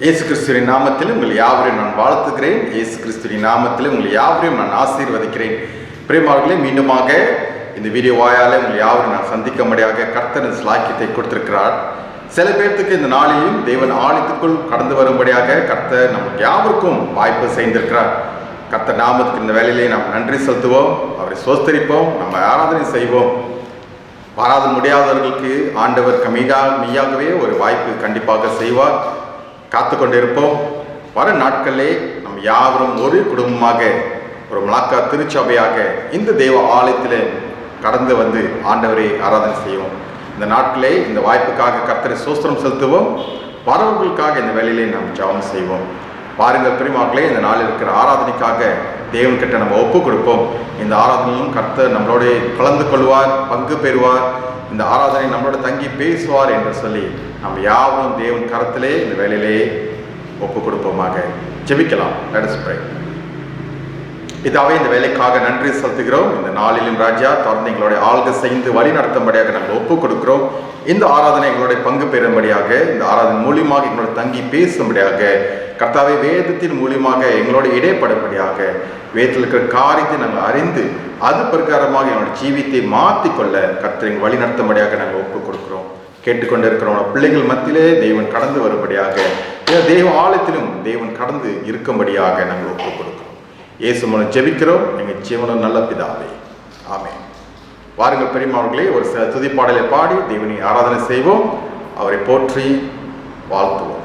இயேசு கிறிஸ்துவின் நாமத்தில் உங்கள் யாவரையும் நான் வாழ்த்துகிறேன். இயேசு கிறிஸ்துவின் நாமத்தில் உங்கள் யாவரையும் நான் ஆசீர்வதிக்கிறேன். பிரியமானவர்களே, மீண்டுமாக இந்த வீடியோ வாயாலே உங்கள் யாவரையும் நான் சந்திக்கும்படியாக கர்த்தர் ஸ்லாக்கியத்தை கொடுத்திருக்கிறார். சில பேர்த்துக்கு இந்த நாளிலும் தேவன் ஆலயத்துக்குள் கடந்து வரும்படியாக கர்த்தர் நமக்கு யாவருக்கும் வாய்ப்பு செய்திருக்கிறார். கர்த்தர் நாமத்துக்கு இந்த வேலையிலே நாம் நன்றி செலுத்துவோம், அவரை சோஸ்தரிப்போம், நம்ம ஆராதனை செய்வோம். வராத முடியாதவர்களுக்கு ஆண்டவர் மெய்யாகவே ஒரு வாய்ப்பு கண்டிப்பாக செய்வார். காத்து கொண்டிருப்போம். வர நாட்களிலே நம் யாவரும் ஒரு குடும்பமாக, ஒரு மலாக்கா திருச்சபையாக இந்த தெய்வ ஆலயத்தில் கடந்து வந்து ஆண்டவரை ஆராதனை செய்வோம். இந்த நாட்களே இந்த வாய்ப்புக்காக கர்த்தரை சோஸ்திரம் செலுத்துவோம். வரவர்களுக்காக இந்த வேலையிலே நாம் ஜெபம் செய்வோம். பாருங்கள் பிரியமானவர்களே, இந்த நாளில் இருக்கிற ஆராதனைக்காக தேவன் கிட்ட நம்ம ஒப்பு கொடுப்போம். இந்த ஆராதனையிலும் கர்த்தர் நம்மளோட கலந்து கொள்வார், பங்கு பெறுவார். இந்த ஆராதனை நம்மளோட தங்கி பேசுவார் என்று சொல்லி நம்ம யாவரும் தேவன் கரத்திலே இந்த வேலையிலே ஒப்பு கொடுப்போமாக. ஜெபிக்கலாம். Let us pray. இதாவே இந்த வேலைக்காக நன்றி செலுத்துகிறோம். இந்த நாளிலும் ராஜா தொடர்ந்து எங்களுடைய ஆள்க செய்து வழி நடத்தும்படியாக நாங்கள் ஒப்பு கொடுக்கிறோம். இந்த ஆராதனை எங்களுடைய பங்கு பெறும்படியாக, இந்த ஆராதனை மூலியமாக எங்களோட தங்கி பேசும்படியாக, கர்த்தாவே வேதத்தின் மூலியமாக எங்களோட இடைப்படும்படியாக, வேதத்தில் இருக்கிற காரியத்தை நாங்கள் அறிந்து அது பிரகாரமாக எங்களுடைய ஜீவித்தை மாற்றிக்கொள்ள கர்த்தரை வழி நடத்தும்படியாக நாங்கள் ஒப்பு கொடுக்கிறோம். கேட்டுக்கொண்டிருக்கிறோம் பிள்ளைகள் மத்தியிலே தேவன் கடந்து வரும்படியாக, தேவ ஆலயத்திலும் தேவன் கடந்து இருக்கும்படியாக நாங்கள் ஒப்பு கொடுக்கிறோம். இயேசு மூலம் ஜெபிக்கிறோம் எங்கள் ஜீவனும் நல்ல பிதாவே, ஆமென். வாருங்கள் பெரியமானவர்களே, ஒரு சில துதிப்பாடலை பாடி தேவனை ஆராதனை செய்வோம், அவரை போற்றி வாழ்த்துவோம்.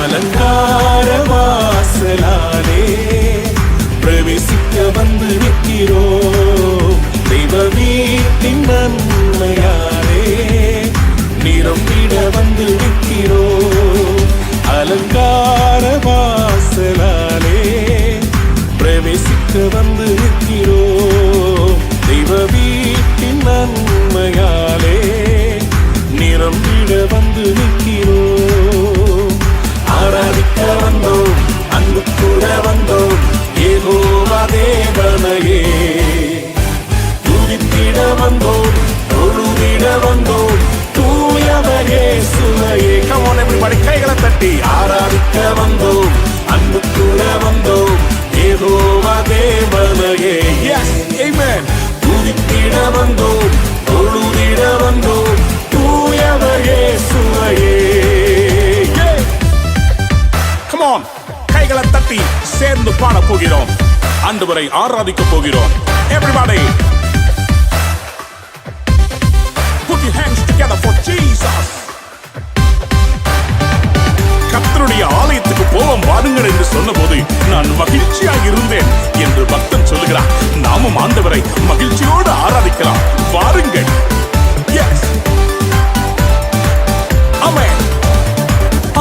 அலங்கார வாசலாலே பிரவேசிக்க வந்து நிற்கிறோம். தெய்வ வீட்டின் நன்மையாலே நிரம்பிட வந்து நிற்கிறோம். அலங்கார வாசலாலே பிரவேசிக்க வந்து நிற்கிறோம். தெய்வ வீட்டின் நன்மையாலே நிரம்பிட வந்து நிற்கிறோம். ஆராதிக்க வந்தோம், அன்பு கூட வந்தோம், யெகோவா தேவனையே துதித்திட வந்தோம், தொழுதிட வந்தோம், தூயவர் இயேசுவையே. Come on everybody, கைகளை தட்டி ஆராதிக்க வந்தோம், அன்பு கூட வந்தோம், யெகோவா தேவனையே. Yes, amen. துதித்திட வந்தோம், தொழுதிட வந்தோம், தூயவர் இயேசுவையே. கைகளை தட்டி சேர்ந்து பாட போகிறோம், ஆண்டவரை ஆராதிக்க போகிறோம். Everybody put your hands together for Jesus. கர்த்தருடைய ஆலயத்துக்கு போவோம் வாருங்கள் என்று சொன்னபோது நான் மகிழ்ச்சியாக இருந்தேன் என்று பக்தன் சொல்லுகிறார். நாமும் ஆண்டவரை மகிழ்ச்சியோடு ஆராதிக்கலாம். வாருங்கள். Yes, amen.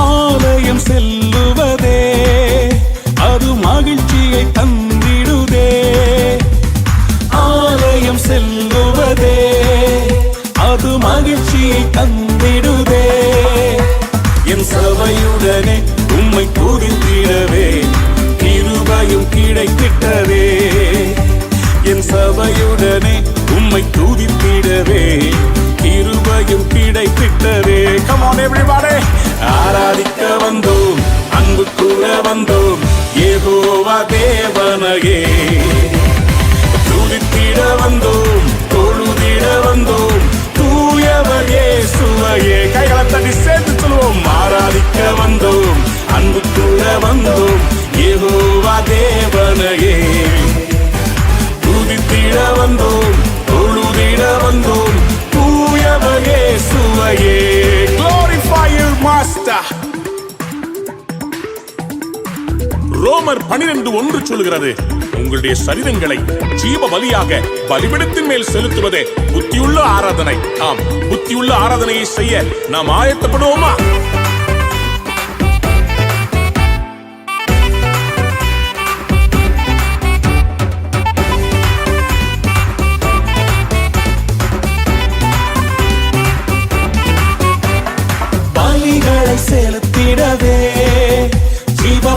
ஆலயம் செல்லுவதே அது மகிழ்ச்சியை தந்திடுதே. ஆலயம் செல்லுவதே அது மகிழ்ச்சியை தந்திடுதே. என் சபையுடனே உம்மை துதித்திடவே கிருபையும் கிடைத்திட்டதே. என் சபையுடனே உம்மை துதித்திடவே கிருபையும் கிடைத்திட்டதே. Come on everybody, ஆராதிக்க வந்தோம், அன்பு கூட வந்தோம், யெகோவா தேவனையே துதித்திட வந்தோம், தொழுதிட வந்தோம், தூயவர் இயேசுவையே. கைகளை தட்டி சேர்த்து சொல்லுவோம். ஆராதிக்க வந்தோம், அன்பு கூட வந்தோம், யெகோவா தேவனையே துதித்திட வந்தோம், தொழுதிட வந்தோம், தூயவர் இயேசுவையே. Glorify your master. ரோமர் 12:1 சொல்கிறது, உங்களுடைய சரீரங்களை ஜீவ பலியாக பலிபீடத்தின் மேல் செலுத்துவதே புத்தியுள்ள ஆராதனை. ஆம், புத்தியுள்ள ஆராதனையை செய்ய நாம் ஆயத்தப்படுவோமா?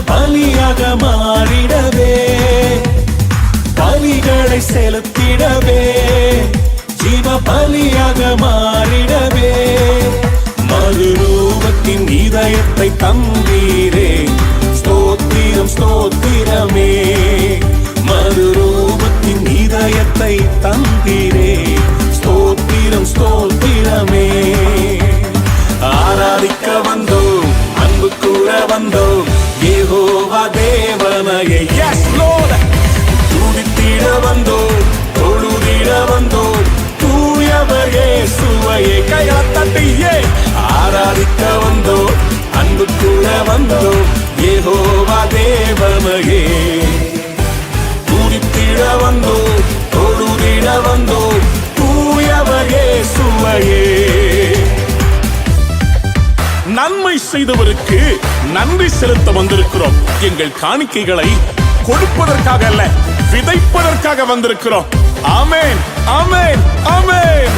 பலியாக மாறிடவே, பலிகளை செலுத்திடவே, ஜீவ பலியாக மாறிடவே, மறுரூபத்தின் இதயத்தை தந்தீரே, ஸ்தோத்திரம் ஸ்தோத்திரமே. மறுரூபத்தின் இதயத்தை தந்தீரே, ஸ்தோத்திரம் ஸ்தோத்திரமே. ஆராதிக்க வந்தோம், அன்பு கூற வந்தோம், யெகோவா தேவனையே. Yes Lord. துதித்திட வந்தோம், தொழுதிட வந்தோம், தூயவர் இயேசுவையே. கைகளை தட்டியே ஆராதிக்க வந்தோம், அன்பு கூற வந்தோம், யெகோவா தேவனையே. துதித்திட வந்தோம், தொழுதிட வந்தோம், தூயவர் இயேசுவையே. நன்மை செய்தவருக்கு நன்றி செலுத்த வந்திருக்கிறோம். எங்கள் காணிக்கைகளை கொடுப்பதற்காக அல்ல, விதைப்பதற்காக வந்திருக்கிறோம். ஆமென், ஆமென், ஆமென்.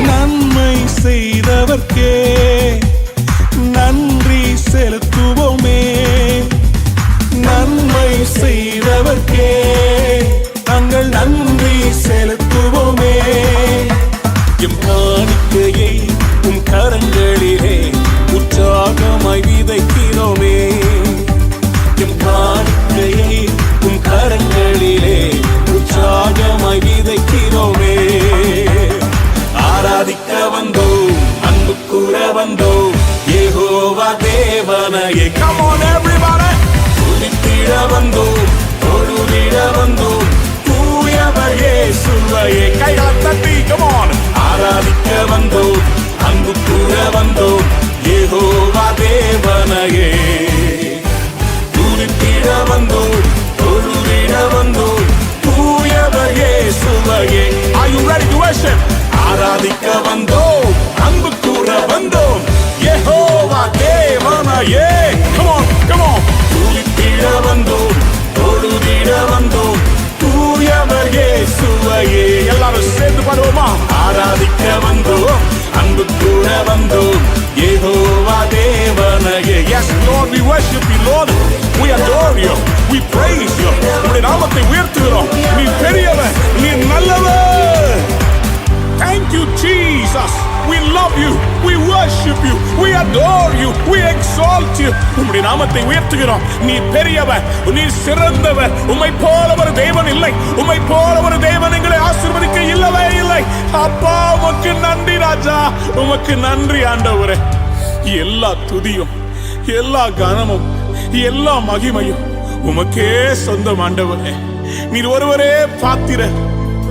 நன்மை செய்தவர்க்கே நன்றி செலுத்துவோமே, நன்மை செய்தவர்க்கே நாங்கள் நன்றி செலுத்துவோமே. எம் காணிக்கையை உம் கரங்களிலே உற்சாகமாய் விதைக்கிறோமே, எம் காணிக்கையை உம் கரங்களிலே உற்சாகமாய் விதைக்கிறோமே. ஆராதிக்க வந்தோம், அன்பு கூற வந்தோம், யெகோவா தேவனையே. Come on everybody. துதித்திட வந்தோம், தொழுதிட வந்தோம், தூயவர் இயேசுவையே. கைகளை தட்டி come on. ஆராதிக்க வந்தோம், அன்பு கூற வந்தோம், யெகோவா தேவனையே. துதித்திட வந்தோம், தொழுதிட வந்தோம், தூயவர் இயேசுவையே. Are you ready to worship? ஆராதிக்க வந்தோம், அன்பு கூற வந்தோம், யெகோவா தேவனையே. Come on, come on. துதித்திட வந்தோம், தொழுதிட வந்தோம், தூயவர் இயேசுவையே. எல்லாரும் சேர்ந்து பாடுவோமா? ஆராதிக்க வந்தோம், அன்பு கூற வந்தோம், யெகோவா தேவனையே. Yes Lord, we worship you Lord. We adore you. We praise you. உம்முடைய நாமத்தை உயர்த்துகிறோம். நீ பெரியவர், நீ நல்லவர். Thank you Jesus. We love you. We worship you. We adore you. We exalt you. உம்முடைய நாமத்தை உயர்த்துகிறோம். நீ பெரியவர், நீ சிறந்தவர். உம்மை போல ஒரு தேவன் இல்லை. உம்மை போல ஒரு தேவன் எங்களை ஆசீர்வதிக்க இல்லவே இல்லை. அப்பா உமக்கு நன்றி ராஜா. உமக்கு நன்றி ஆண்டவரே. எல்லா துதியும், எல்லா கனமும், எல்லா மகிமையும் உமக்கே சொந்தம் ஆண்டவரே. நீர் ஒருவரே பாத்திரர்.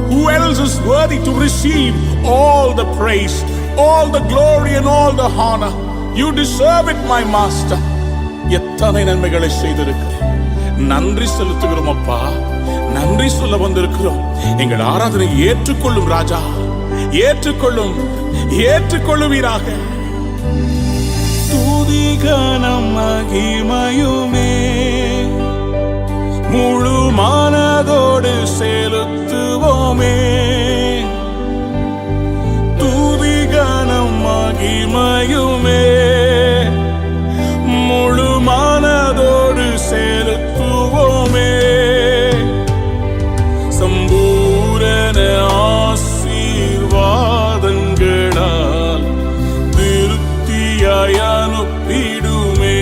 Who else is worthy to receive all the praise, all the glory and all the honor? You deserve it, my master. எத்தனை நன்மைகளை செய்திருக்கிறேன். நன்றி செலுத்துகிறோம் அப்பா. நன்றி சொல்ல வந்திருக்கிறோம். எங்கள் ஆராதனை ஏற்றுக்கொள்ளும் ராஜா. ஏற்றுக்கொள்ளும், ஏற்றுக்கொள்ளுவீராக. துதி கனம் மகிமையுமே முழு மனதோடு செலுத்துவோமே. துதி கனம் மகிமையுமே முழு மனதோடு செலுத்துவோமே. சம்பூரண ஆசீர்வாதங்களால் திருப்தியாய் அனுப்பிடுமே.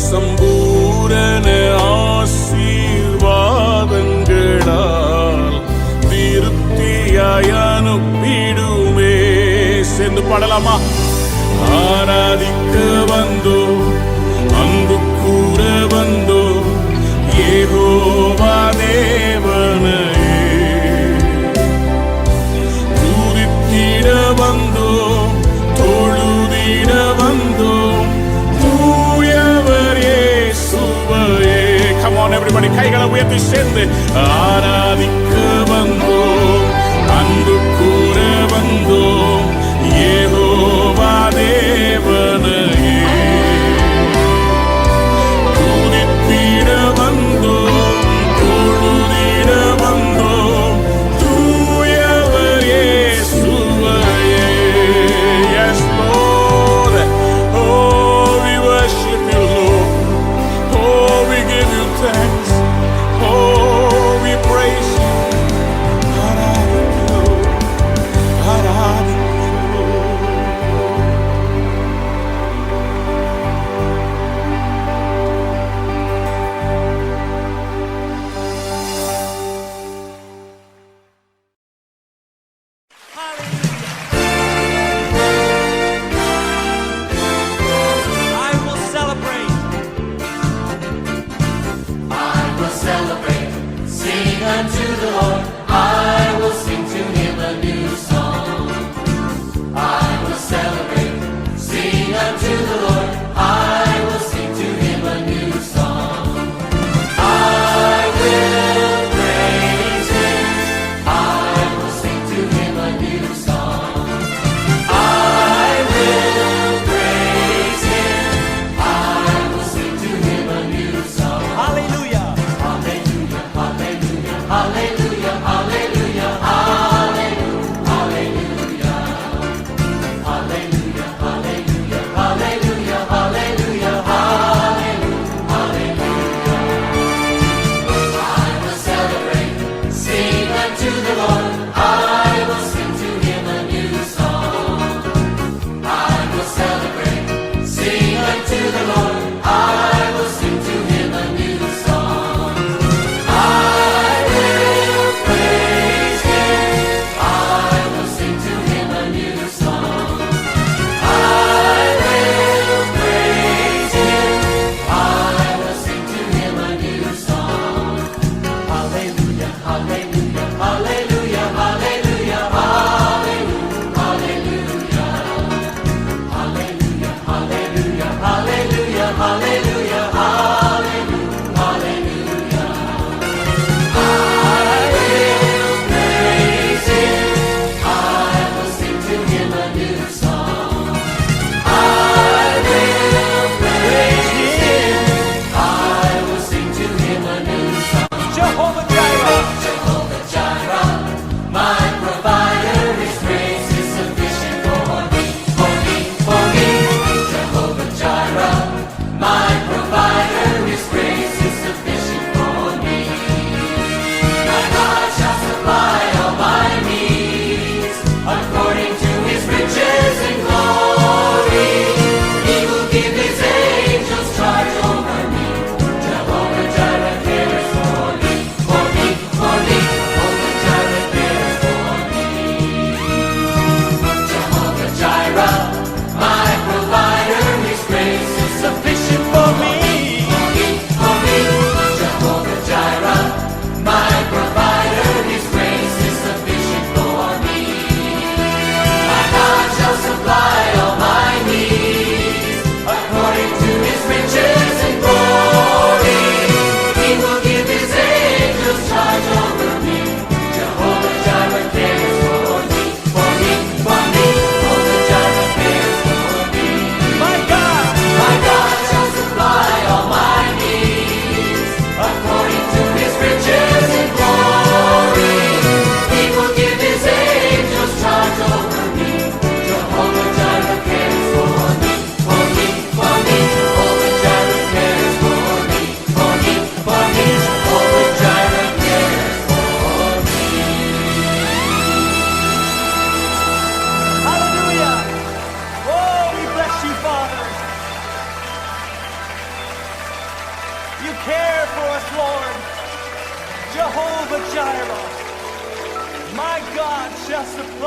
சம்பூரண ஆசீர்வாதங்களால் திருப்தியாய் அனுப்பிடுமே. சேர்ந்து பாடலாமா? ஆராதிக்க வந்தோம், அன்பு கூற வந்தோம், யெகோவா தேவனையே. துதித்திட வந்தோம், தொழுதிட வந்தோம், தூயவர் இயேசுவையே. Come on everybody, கைகளை உயர்த்தி சேர்ந்து ஆராதிக்க வந்தோம், அன்பு கூற வந்தோம், யெகோவா தேவனையே.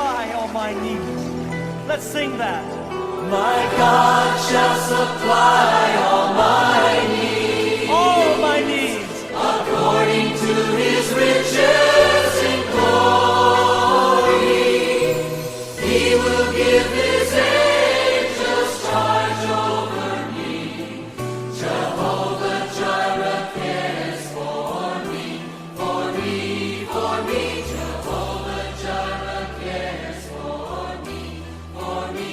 supply all my needs. Let's sing that. My God shall supply all my needs. All my needs. According to his riches in glory, he will give his angels charge over me. Jehovah Jireh cares for me, for me, for me. Jehovah Jireh cares for me, for me,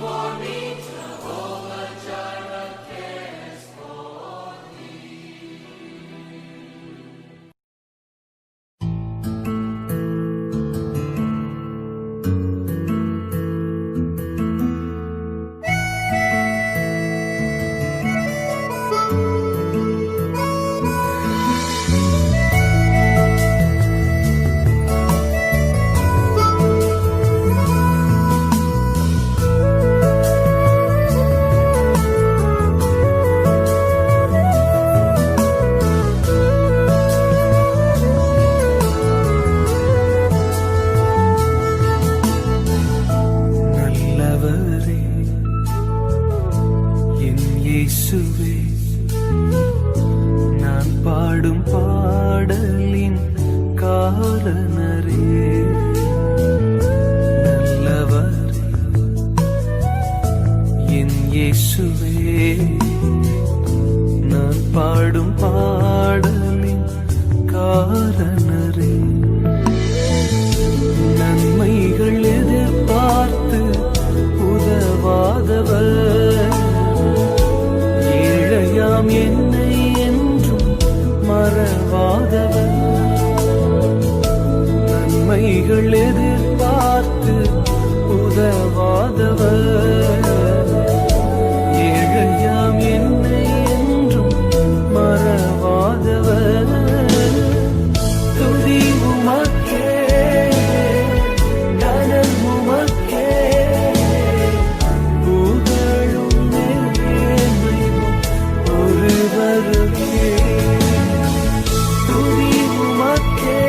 for me. Jehovah Jireh cares for me. நல்லவரே என் இயேசுவே, நான் பாடும் பாடலின் காரணரே. நல்லவரே என் இயேசுவே, நான் பாடும் பாடலின் காரணரே. நன்மைகள் எதிர்பார்த்து உதவாதவர், ஏழையாம் என்னை என்றும் மறவாதவர். நன்மைகள் எதிர்பார்த்து உதவாதவர், ஏழையாம் என்னை என்றும் மறவாதவர். துதி உமக்கே, கனம் உமக்கே, புகழும் மேன்மையும் ஒருவருக்கே. துதி உமக்கே,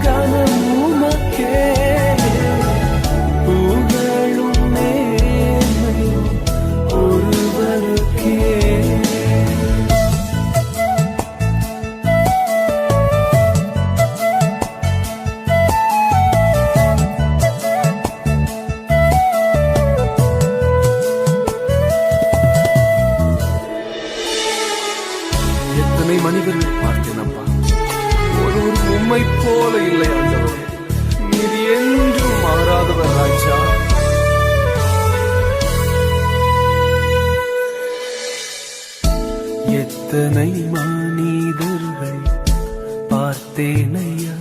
கனம் உமக்கே, புகழும் மேன்மையும் ஒருவருக்கே. எத்தனை மனிதர்கள் பார்த்தேன் அப்பா, ஒருவர் உம்மை போல இல்லை ஆண்டவரே. நீர் என்றும் மாறாதவர் ராஜா. எத்தனை மனிதர்கள் பார்த்தேனையா,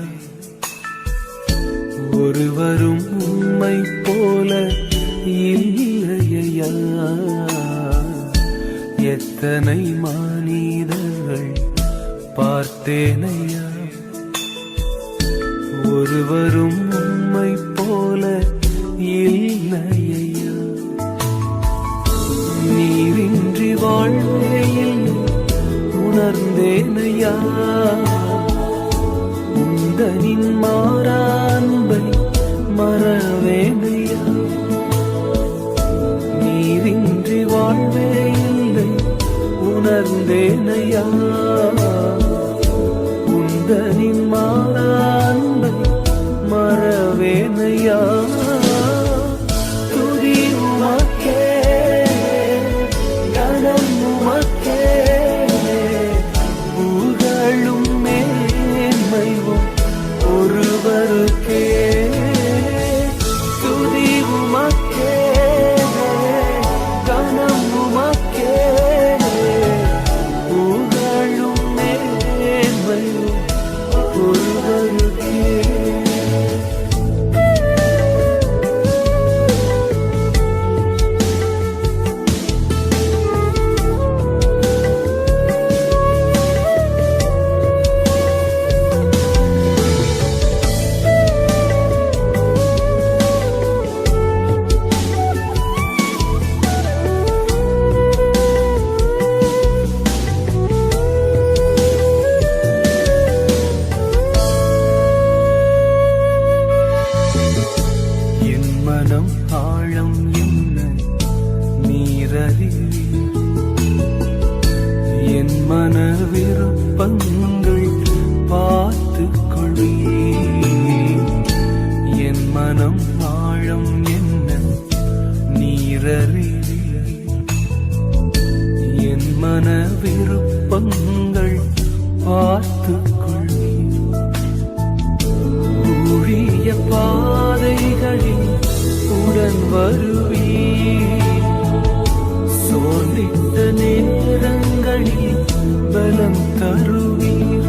ஒருவரும் உம்மை போல இல்லையா. எத்தனை மனிதர்கள் பார்த்தேனையா, ஒருவரும் உம்மை போல இல்லையா. நீரின்றி வாழ்வேயில் உணர்ந்தேனையா, உந்தனின் மாறான்பை மறவேனையா. நீரின்றி வாழ்வே இல்லை உணர்ந்தேனையா, உந்தனின் மாறான்பை மறவேனையா. துதி உமக்கே, கனம் உமக்கே, புகழும் மேன்மையும் ஒருவருக்கே. துதி உமக்கே, கனம் உமக்கே, புகழும் மேன்மையும் ஒருவருக்கே. மனம் ஆழம் என்ன நீரறிவீர். என் மன விருப்பங்கள் பார்த்துக் கொள்வீர். என் மனம் ஆழம் என்ன நீரறிவீர். என் மன விருப்பங்கள் பார்த்துக் கொள்வீர். ஊழிய பாதைகளில் உடன் வருவீர். சோர்ந்திட்ட நேரங்களில் பலம் தருவீர்.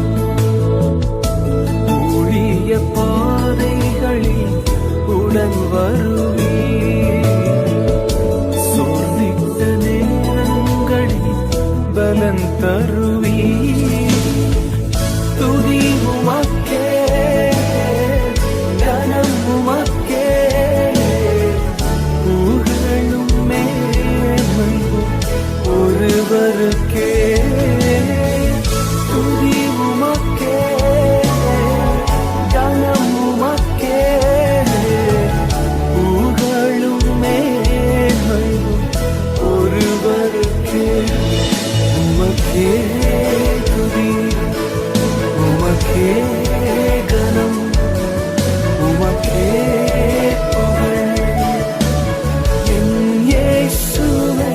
ஊழிய பாதைகளில் உடன் வருவீர். சோர்ந்திட்ட நேரங்களில் பலம் தருவீர். துதி உமக்கே, கனம் உமக்கே, புகழும் மேன்மையும் ஒருவருக்கே. துதி உமக்கே, கனம் உமக்கே, புகழும் மேன்மையும் ஒருவருக்கே. உமக்கே துதி, உமக்கே கனம், உமக்கே புகழ். என் இயேசுவே,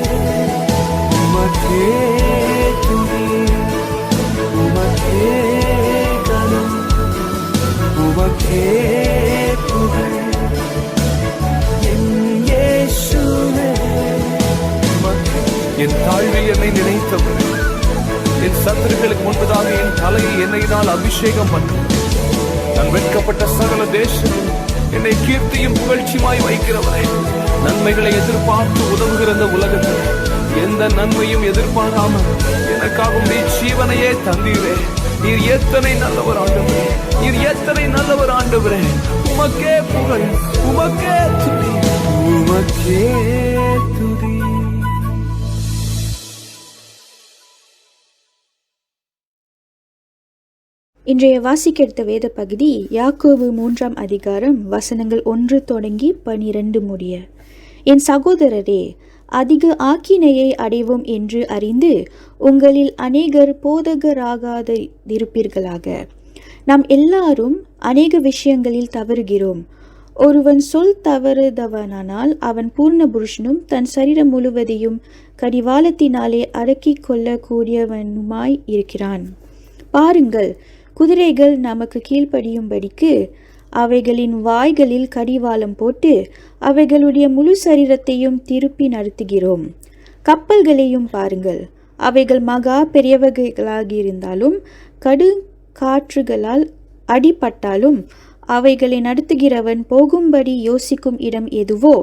உமக்கே துதி, உமக்கே கனம், உமக்கே புகழ். என் இயேசுவே, உமக்கே. என் தாழ்வை என்னை நினைத்தவர், என் சத்துருக்களுக்கு முன்பதாக என் தலையை எண்ணெயினால் அபிஷேகம் பண்ணும். நான் வெட்கப்பட்ட சகல தேசத்தில் என்னை கீர்த்தியும் புகழ்ச்சியுமாய் வைக்கிறவரே, நன்மைகளை எதிர்பார்த்து உதவுகிற இந்த உலகத்தில் எந்த நன்மையும் எதிர்பாராமல் எனக்காகவும் நீ ஜீவனையே தந்தீரே. நீர் எத்தனை நல்லவர் ஆண்டவரே, நீர் எத்தனை நல்லவர் ஆண்டவரே. உமக்கே புகழ், உமக்கே துதி, உமக்கே துதி. இன்றைய வாசிக்க எடுத்த வேத பகுதி யாக்கோபு 3 அதிகாரம் வசனங்கள் 1 தொடங்கி 12 முடிய. என் சகோதரரே, அதிக ஆக்கினையை அடைவோம் என்று அறிந்து உங்களில் அநேகர் போதகராகாதிருப்பீர்களாக. நாம் எல்லாரும் அநேக விஷயங்களில் தவறுகிறோம். ஒருவன் சொல் தவறுதவனானால் அவன் பூர்ண புருஷனும் தன் சரீரம் முழுவதையும் கடிவாளத்தினாலே அடக்கிக் கொள்ளக்கூடியவனுமாய் இருக்கிறான். பாருங்கள், குதிரைகள் நமக்கு கீழ்ப்படியும்படிக்கு அவைகளின் வாய்களில் கடிவாளம் போட்டு அவைகளுடைய முழு சரீரத்தையும் திருப்பி நடத்துகிறோம். கப்பல்களையும் பாருங்கள், அவைகள் மகா பெரியவகைகளாகியிருந்தாலும் கடு காற்றுகளால் அடிபட்டாலும் அவைகளை நடத்துகிறவன் போகும்படி யோசிக்கும் இடம் எதுவோ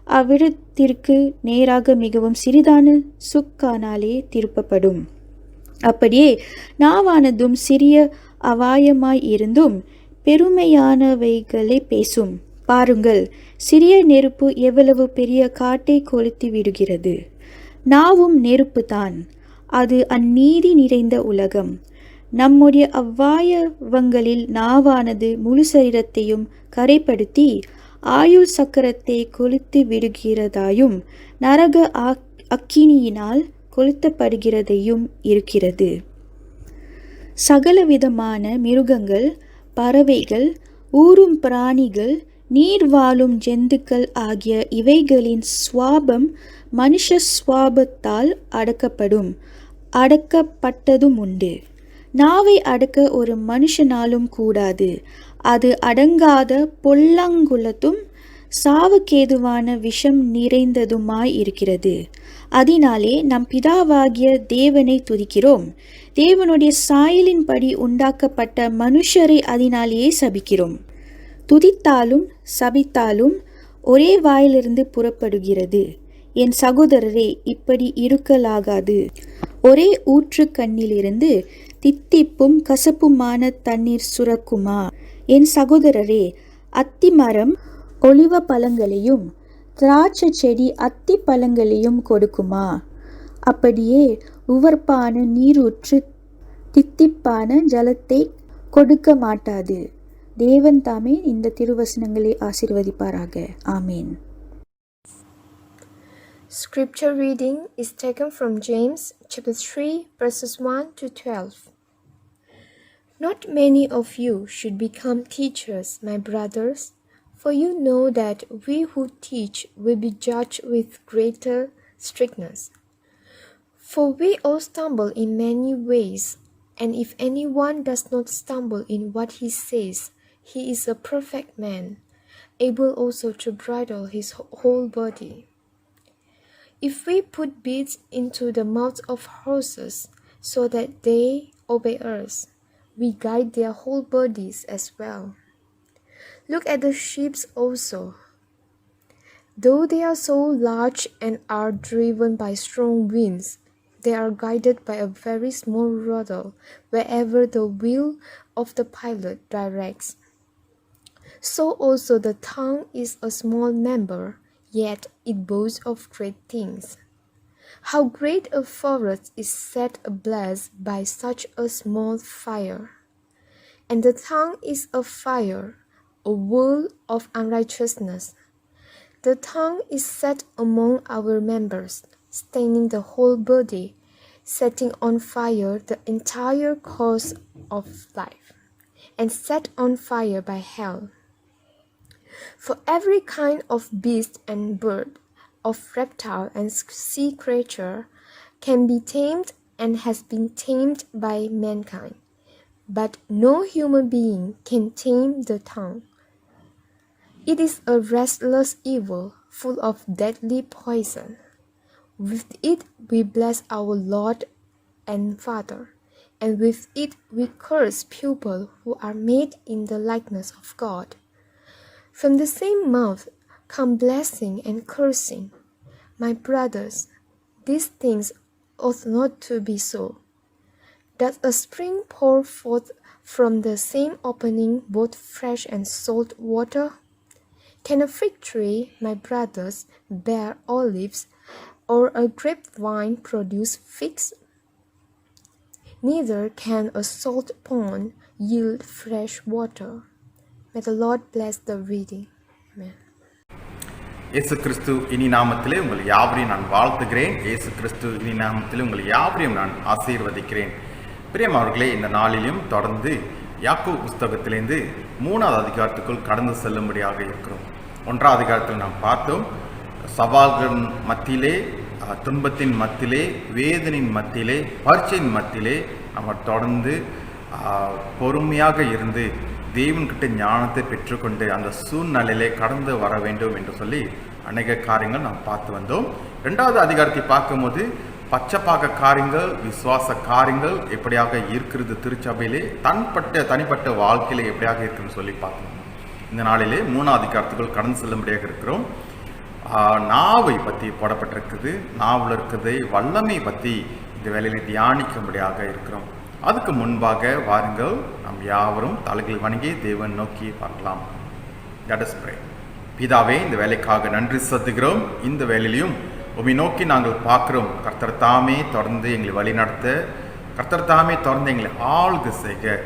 அவ்விடத்திற்கு நேராக மிகவும் சிறிதான சுக்கானாலே திருப்பப்படும். அப்படியே நாவானதும் சிறிய அபாயமாய் இருந்தும் பெருமையானவைகளை பேசும். பாருங்கள், சிறிய நெருப்பு எவ்வளவு பெரிய காட்டை கொளுத்தி விடுகிறது. நாவும் நெருப்புதான், அது அந்நீதி நிறைந்த உலகம். நம்முடைய அவ்வாயவங்களில் நாவானது முழு சரீரத்தையும் கரைப்படுத்தி ஆயுள் சக்கரத்தை கொளுத்தி விடுகிறதாயும் நரக அக்கினியினால் கொளுத்தப்படுகிறதையும் இருக்கிறது. சகலவிதமான மிருகங்கள், பறவைகள், ஊரும் பிராணிகள், நீர் வாழும் ஜந்துக்கள் ஆகிய இவைகளின் சுவாபம் மனுஷ சுவாபத்தால் அடக்கப்பட்டதும் உண்டு. நாவை அடக்க ஒரு மனுஷனாலும் கூடாது. அது அடங்காத பொல்லாங்குள்ளத்தும் சாவுக்கேதுவான விஷம் நிறைந்ததுமாய் இருக்கிறது. அதனாலே நம் பிதாவாகிய தேவனை துதிக்கிறோம். தேவனுடைய சாயலின்படி உண்டாக்கப்பட்ட மனுஷரை அதனாலேயே சபிக்கிறோம். துதித்தாலும் சபித்தாலும் ஒரே வாயிலிருந்து புறப்படுகிறது. என் சகோதரரே, இப்படி இருக்கலாகாது. ஒரே ஊற்று கண்ணிலிருந்து தித்திப்பும் கசப்புமான தண்ணீர் சுரக்குமா? என் சகோதரரே, அத்தி மரம் ஒலிவ பழங்களையும் திராட்சை செடி அத்தி பழங்களையும் கொடுக்குமா? அப்படியே உவர்ப்பான நீரூற்று தித்திப்பான ஜலத்தை கொடுக்க மாட்டாது. தேவன் தாமே இந்த திருவசனங்களை ஆசீர்வதிப்பாராக. ஆமேன். Scripture reading is taken from James chapter 3 verses 1 to 12. Not many of you should become teachers, my brothers, for you know that we who teach will be judged with greater strictness. For we all stumble in many ways, and if anyone does not stumble in what he says, he is a perfect man, able also to bridle his whole body. If we put bits into the mouths of horses so that they obey us, we guide their whole bodies as well. Look at the sheep also. Though they are so large and are driven by strong winds, they are guided by a very small rudder wherever the wheel of the pilot directs. So also the tongue is a small member, yet it boasts of great things. How great a forest is set ablaze by such a small fire! And the tongue is a fire, a world of unrighteousness. The tongue is set among our members, staining the whole body, setting on fire the entire course of life, and set on fire by hell. For every kind of beast and bird, of reptile and sea creature can be tamed and has been tamed by mankind, but no human being can tame the tongue. It is a restless evil, full of deadly poison. With it we bless our Lord and Father, and with it we curse people who are made in the likeness of God. From the same mouth come blessing and cursing. My brothers, these things ought not to be so. Does a spring pour forth from the same opening both fresh and salt water? Can a fig tree, my brothers, bear olives, or a grapevine produce figs? Neither can a salt pond yield fresh water. May the Lord bless the reading. Amen. இயேசு கிறிஸ்து இனி நாமத்திலே உங்கள் யாவரையும் நான் வாழ்த்துகிறேன். இயேசு கிறிஸ்து இனி நாமத்திலே உங்கள் யாவரையும் நான் ஆசீர்வதிக்கிறேன். பிரியமானவர்களே, இந்த நாளிலும் தொடர்ந்து யாக்கோபு புஸ்தகத்திலிருந்து 3வது அதிகாரத்துக்குள் கடந்து செல்லும்படியாக இருக்கிறோம். 1வது அதிகாரத்தில் நாம் பார்த்தோம், சவால்களின் மத்தியிலே, துன்பத்தின் மத்தியிலே, வேதனின் மத்தியிலே, பரீட்சையின் மத்தியிலே நம்ம தொடர்ந்து பொறுமையாக இருந்து தேவன்கிட்ட ஞானத்தை பெற்றுக்கொண்டு அந்த சூழ்நிலையிலே கடந்து வர வேண்டும் என்று சொல்லி அநேக காரியங்கள் நாம் பார்த்து வந்தோம். 2வது அதிகாரத்தை பார்க்கும்போது பச்சைப்பாக காரியங்கள், விசுவாச காரியங்கள் எப்படியாக இருக்கிறது, திருச்சபையிலே தனிப்பட்ட வாழ்க்கையில எப்படியாக இருக்குன்னு சொல்லி பார்த்தோம். இந்த நாளிலே 3வது அதிகாரத்துக்குள் கடந்து செல்லும்படியாக இருக்கிறோம். நாவை பற்றி போடப்பட்டிருக்குது. நாவில் இருக்கிறதை வல்லமை பற்றி இந்த வேலையில தியானிக்கும்படியாக இருக்கிறோம். அதுக்கு முன்பாக வாருங்கள், நாம் யாவரும் தலைகள் வணங்கி தேவன் நோக்கி பார்க்கலாம். Let us pray. பிதாவே, இந்த வேலைக்காக நன்றி செலுத்துகிறோம். இந்த வேலையிலையும் உம்மை நோக்கி நாங்கள் பார்க்கிறோம். கர்த்தர் தாமே தொடர்ந்து எங்களை வழி நடத்த, கர்த்தர் தாமே தொடர்ந்து எங்களை ஆளுகை செய்க.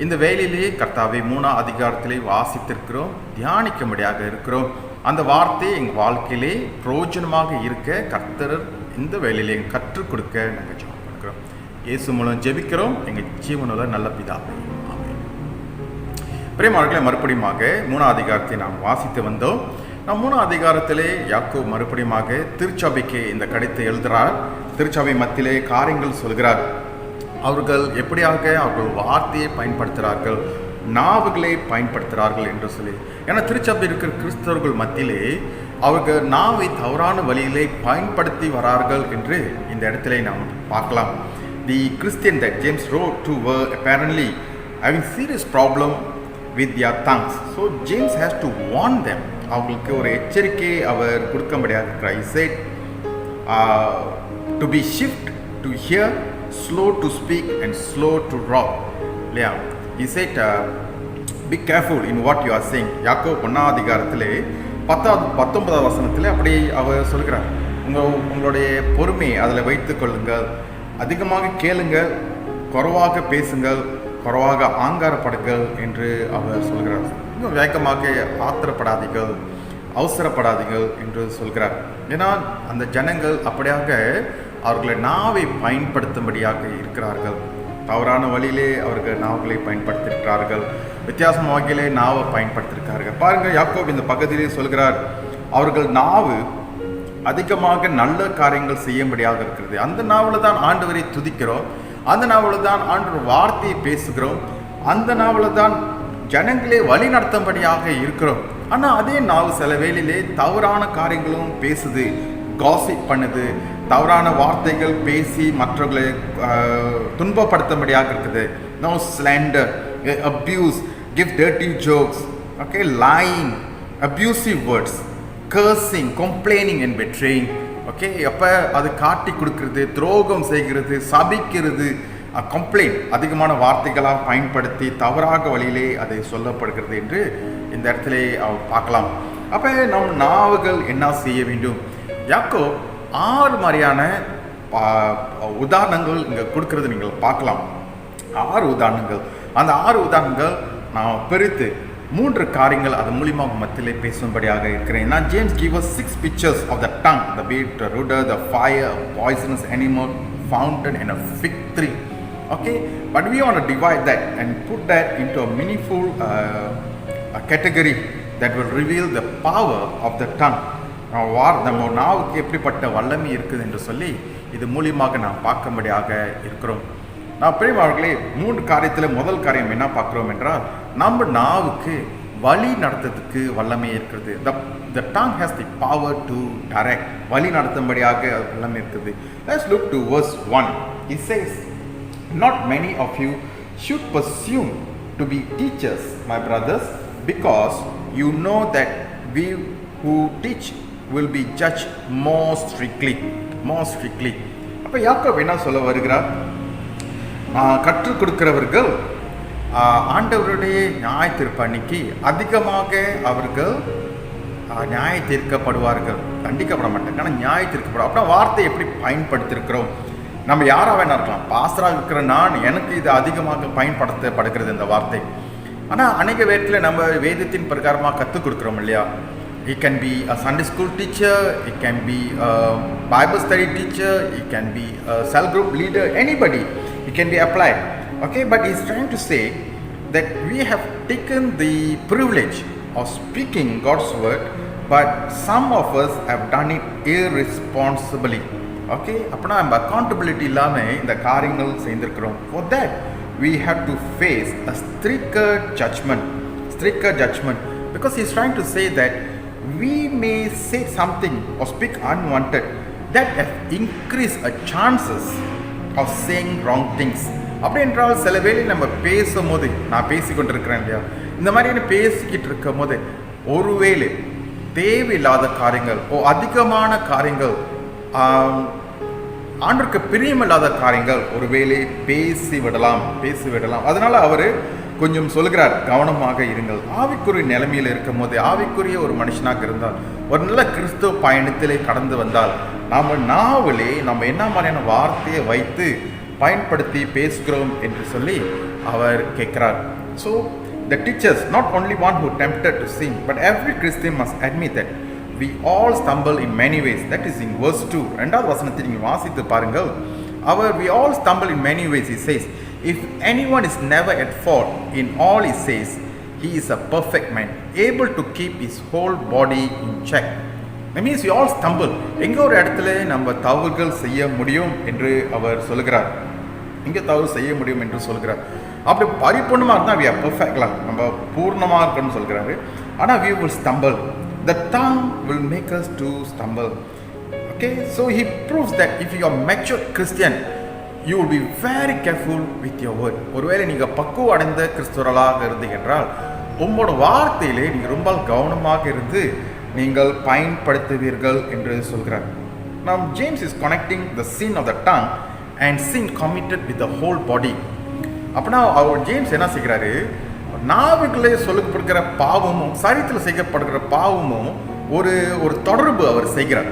இந்த வேலையிலேயே கர்த்தாவை 3வது அதிகாரத்திலே வாசித்திருக்கிறோம், தியானிக்கும்படியாக இருக்கிறோம். அந்த வார்த்தை எங்கள் வாழ்க்கையிலே பிரயோஜனமாக இருக்க கர்த்தர் இந்த வேலையிலே கற்றுக் கொடுக்க நாங்கள் ஜெபம் பண்ணுகிறோம். இயேசு மூலம் ஜெபிக்கிறோம் எங்கள் ஜீவனுள்ள நல்ல பிதாவே, ஆமென். பிரியமானவர்களே, மறுபடியுமாக 3வது அதிகாரத்தை நாம் வாசித்து வந்தோம். நாம் 3வது அதிகாரத்திலே யாக்கோபு மறுபடியுமாக திருச்சபைக்கு இந்த கடிதத்தை எழுதுகிறார். திருச்சபை மத்தியிலே காரியங்கள் சொல்கிறார். அவர்கள் எப்படியாக அவர்கள் வார்த்தையை பயன்படுத்துகிறார்கள், நாவுகளை பயன்படுத்துகிறார்கள் என்று சொல்லி. ஏன்னா திருச்சபை இருக்கிற கிறிஸ்தவர்கள் மத்தியிலே அவர்கள் நாவை தவறான வழியிலே பயன்படுத்தி வரார்கள் என்று இந்த இடத்திலே நாம் பார்க்கலாம். The Christian that James wrote to were apparently having serious problem with their tongues. So James has to warn them. அவங்களுக்கு ஒரு எச்சரிக்கை அவர் கொடுக்கும்படியாக இருக்கிறார். He said to be swift to hear, slow to speak and slow to wrath. இல்லையா? He said be careful in what you are saying. யாக்கோபு 1வது அதிகாரத்திலே 19வது வசனத்திலே அப்படி அவர் சொல்கிறார். உங்களுடைய பொறுமையை அதில் வைத்துக் கொள்ளுங்கள், அதிகமாக கேளுங்கள், குறைவாக பேசுங்கள், குறைவாக ஆங்காரப்படுங்கள் என்று அவர் சொல்கிறார். இன்னும் வேகமாக ஆத்திரப்படாதீர்கள், அவசரப்படாதீர்கள் என்று சொல்கிறார். ஏன்னா அந்த ஜனங்கள் அப்படியாக அவர்களை நாவை பயன்படுத்தும்படியாக இருக்கிறார்கள். தவறான வழியிலே அவர்கள் நாவுகளை பயன்படுத்தியிருக்கிறார்கள், வித்தியாசமான வகையிலே நாவை பயன்படுத்தியிருக்கிறார்கள். பாருங்கள், யாக்கோபு இந்த பகுதியிலே சொல்கிறார், அவர்கள் நாவு அதிகமாக நல்ல காரியங்கள் செய்யும்படியாக இருக்கிறது. அந்த நாவில் தான் ஆண்டவரை துதிக்கிறோம், அந்த நாவில் தான் ஆண்டவர் வார்த்தையை பேசுகிறோம், அந்த நாவில் தான் ஜனங்களே வழி நடத்தும்படியாக இருக்கிறோம். ஆனால் அதே நாவு சில வேளையிலே தவறான காரியங்களும் பேசுது, காசிப் பண்ணுது, தவறான வார்த்தைகள் பேசி மற்றவர்களை துன்பப்படுத்தும்படியாக இருக்குது. No slander, abuse, give dirty jokes, okay, lying, abusive words, cursing, complaining and betraying. Okay, அப்போ அது காட்டி கொடுக்கறது, துரோகம் செய்கிறது, சபிக்கிறது, கம்ப்ளைண்ட், அதிகமான வார்த்தைகளாக பயன்படுத்தி தவறாக வழியிலே அதை சொல்லப்படுகிறது என்று இந்த இடத்துல பார்க்கலாம். அப்போ நம் நாவுகள் என்ன செய்ய வேண்டும்? யாக்கோபு 6 மாதிரியான உதாரணங்கள் இங்கே கொடுக்கறது நீங்கள் பார்க்கலாம். 6 உதாரணங்கள். அந்த 6 உதாரணங்கள் நான் பிரித்து 3 காரியங்கள் அது மூலியமாக மத்தியிலே பேசும்படியாக இருக்கிறேன். நான் James give us 6 pictures of the tongue, the beat, the rudder, the fire, a poisonous animal, fountain and a fig tree. Okay, but we want to divide that and put that into a meaningful a category that will reveal the power of the tongue. நம்ம நாவுக்கு எப்படிப்பட்ட வல்லமை இருக்குது என்று சொல்லி இது மூலியமாக நாம் பார்க்கும்படியாக இருக்கிறோம். நான் பெரியவர்களே 3 காரியத்தில் முதல் காரியம் என்ன பார்க்குறோம் என்றால், நம்ம நாவுக்கு வழி நடத்துறதுக்கு வல்லமை இருக்கிறது. The tongue has the power to direct. வழி நடத்தும்படியாக வல்லமை இருக்குது. Let's look to verse 1. It says, not many of you should presume to be teachers, my brothers, because you know that we who teach will be judged more strictly. அப்போ யாக்கோபு என்ன சொல்ல வருகிறார்? கற்றுக் கொடுக்கிறவர்கள் ஆண்டவருடைய நியாய தீர்ப்பு அன்னைக்கு அதிகமாக அவர்கள் நியாய தீர்க்கப்படுவார்கள். தண்டிக்கப்பட மாட்டாங்க, ஆனால் நியாய தீர்க்கப்படும். அப்புறம் வார்த்தை எப்படி பயன்படுத்தியிருக்கிறோம்? நம்ம யாராக வேணா இருக்கலாம், பாஸ்டராக இருக்கிற நான், எனக்கு இது அதிகமாக பயன்படுத்தப்படுகிறது இந்த வார்த்தை. ஆனால் அநேக வேதத்தில் நம்ம வேதத்தின் பிரகாரமாக கற்றுக் கொடுக்குறோம் இல்லையா? It can be a Sunday school teacher, it can be a Bible study teacher, it can be a cell group leader, anybody, it can be applied. Okay, but he's trying to say that we have taken the privilege of speaking God's word, but some of us have done it irresponsibly. Okay, அப்போனா நம்ம accountability இல்லாமல் இந்த காரியங்கள் செய்திருக்கிறோம். For that we have to face a stricter judgment, because he's trying to say that we may say something or speak unwanted that have increased a chances of saying wrong things. அப்படி என்றால் சில வேளை நம்ம பேசும்போது, நான் பேசிக்கொண்டிருக்கிறேன் இல்லையா, இந்த மாதிரியான பேசிக்கிட்டு இருக்கும் போது ஒருவேளை தேவையில்லாத காரியங்கள் அதிகமான காரியங்கள், ஆண்டவருக்கு பிரியமில்லாத காரியங்கள் ஒருவேளை பேசிவிடலாம். அதனால அவர் கொஞ்சம் சொல்கிறார், கவனமாக இருங்கள். ஆவிக்குரிய நிலைமையில் இருக்கும் போது, ஆவிக்குரிய ஒரு மனுஷனாக இருந்தால், ஒரு நல்ல கிறிஸ்துவ பயணத்திலே கடந்து வந்தால், நம்ம நாவிலே நம்ம என்ன மாதிரியான வார்த்தையை வைத்து பயன்படுத்தி பேசுகிறோம் என்று சொல்லி அவர் கேட்கிறார். So the teachers, not only one who tempted to sin, but every Christian must admit that we all stumble in many ways. That is in verse 2. ரெண்டாவது வசனத்தை நீங்கள் வாசித்து பாருங்கள். we all stumble in many ways, he says. If anyone is never at fault in all he says, he is a perfect man, able to keep his whole body in check. That means we all stumble. எங்கே ஒரு இடத்துல நம்ம தவறுகள் செய்ய முடியும் என்று அவர் சொல்கிறார். எங்கே தவறு செய்ய முடியும் என்று சொல்கிறார். அப்படி பரிபூர்ணமாக இருந்தால் we are perfectலாம், நம்ம பூர்ணமாக இருக்கணும்னு சொல்கிறாரு. ஆனால் we will stumble. The tongue will make us to stumble. Okay, so he proves that if you are mature Christian, you will be very careful with your word. ஒருவேளை நீங்கள் பக்குவம் அடைந்த கிறிஸ்துவர்களாக இருந்து என்றால், உங்களோட வார்த்தையிலே நீங்கள் ரொம்ப கவனமாக இருந்து நீங்கள் பயன்படுத்துவீர்கள் என்று சொல்கிறார். Now James is connecting the sin of the tongue and sin committed with the whole body. அப்படின்னா அவர் ஜேம்ஸ் என்ன செய்கிறாரு, நாவுகளே சொல்லப்படுகிற பாவமும் சரீரத்தில் செய்யப்படுகிற பாவமும் ஒரு தொடர்பு அவர் செய்கிறார்.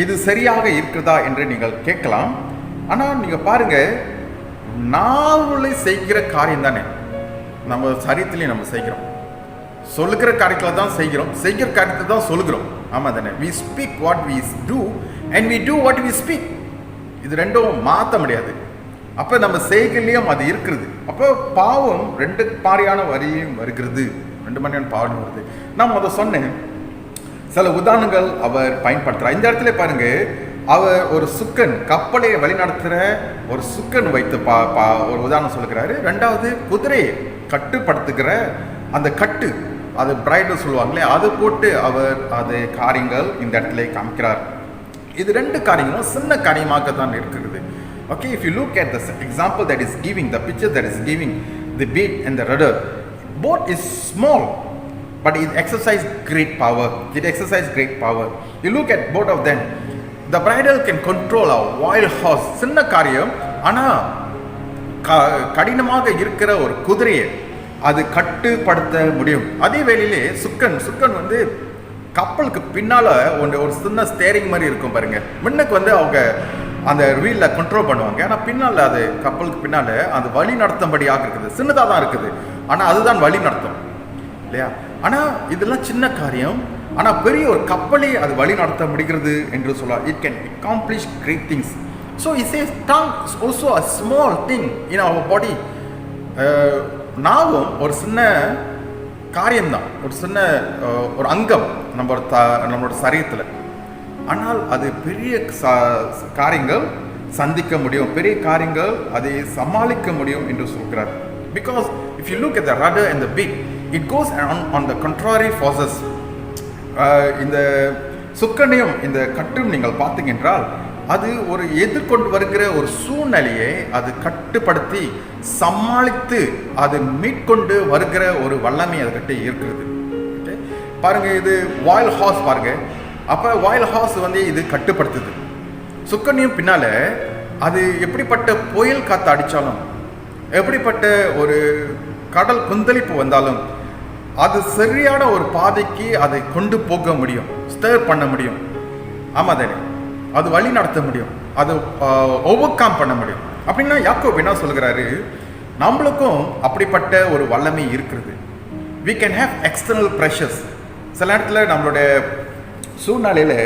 இது சரியாக இருக்கிறதா என்று நீங்கள் கேட்கலாம். ஆனால் நீங்கள் பாருங்க, நாவலை செய்கிற காரியம் தானே நம்ம சரீரத்திலையும் நம்ம செய்கிறோம். சொல்லுகிற காரியத்தில் தான் செய்கிறோம், செய்கிற காரியத்தை தான் சொல்லுகிறோம். ஆமாம் தானே? we speak what we do and we do what we speak. இது ரெண்டும் மாற்ற முடியாது. அப்போ நம்ம செய்கையிலையும் அது இருக்கிறது. அப்போ பாவம் ரெண்டு மாதிரியான வரியும் வருகிறது, ரெண்டு மாதிரியான பாவம் வருது. நான் அதை சொன்னேன், சில உதாரணங்கள் அவர் பயன்படுத்துகிறார். இந்த இடத்துல பாருங்க, அவர் ஒரு சுக்கன், கப்பலை வழிநடத்துகிற ஒரு சுக்கன் வைத்து ஒரு உதாரணம் சொல்லுகிறாரு. ரெண்டாவது குதிரையை கட்டுப்படுத்துகிற அந்த கட்டு, அது பிரைடல் சொல்லுவாங்களே, அது போட்டு அவர் அது காரியங்கள் இந்த இடத்துல காமிக்கிறார். இது ரெண்டு காரியங்களும் சின்ன காரியமாக தான் இருக்கிறது. Okay, if you look at the example that is giving, the picture that is giving, the beat and the rudder, both is small, but it exercises great power. It exercises great power. You look at both of them. The bridle can control a wild horse. சின்ன காரியம், ஆனால் கடினமாக இருக்கிற ஒரு குதிரையை அது கட்டுப்படுத்த முடியும். அதே வேளையிலே சுக்கன் வந்து கப்பலுக்கு பின்னால் ஒரு சின்ன ஸ்டேரிங் மாதிரி இருக்கும் பாருங்க. முன்னுக்கு அவங்க அந்த வீலில் கண்ட்ரோல் பண்ணுவாங்க, ஆனால் பின்னால் அது கப்பலுக்கு பின்னால் அது வழி நடத்தும்படியாக இருக்குது. சின்னதாக தான் இருக்குது, ஆனால் அதுதான் வழி நடத்தும் இல்லையா? ஆனால் இதெல்லாம் சின்ன காரியம், ஆனால் பெரிய ஒரு கப்பலை அது வழி நடத்த முடிகிறது என்று சொல்லலாம். It can accomplish great things. So it says tongue is also a small thing in our body. நாவும் ஒரு சின்ன காரியம்தான், ஒரு சின்ன ஒரு அங்கம் நம்மளோட சரீரத்தில். ஆனால் அது பெரிய காரியங்கள் சந்திக்க முடியும், பெரிய காரியங்கள் அதை சமாளிக்க முடியும் என்று சொல்கிறார். Because if you look at the rudder and the beak, it goes on the contrary forces. இந்த சுக்கனையும் இந்த கட்டும் நீங்கள் பார்த்தீங்க என்றால், அது ஒரு எதிர்கொண்டு வருகிற ஒரு சூழ்நிலையை அது கட்டுப்படுத்தி சமாளித்து அது மீட்கொண்டு வருகிற ஒரு வல்லமை அதுகிட்ட இருக்கிறது. பாருங்க, இது வாயில் ஹார்ஸ் பாருங்க. அப்போ வாயில் ஹார்ஸ் வந்து இது கட்டுப்படுத்துது. சுக்கனையும் பின்னால் அது எப்படிப்பட்ட புயல் காற்று அடித்தாலும், எப்படிப்பட்ட ஒரு கடல் கொந்தளிப்பு வந்தாலும், அது சரியான ஒரு பாதைக்கு அதை கொண்டு போக முடியும், ஸ்டர் பண்ண முடியும். ஆமாம் தானே? அது வழி நடத்த முடியும், அது ஓவர் கம் பண்ண முடியும். அப்படின்னா யாக்கோபு என்ன சொல்கிறாரு, நம்மளுக்கும் அப்படிப்பட்ட ஒரு வல்லமை இருக்கிறது. we can have external pressures. சில நேரத்தில் நம்மளுடைய சூழ்நிலையில்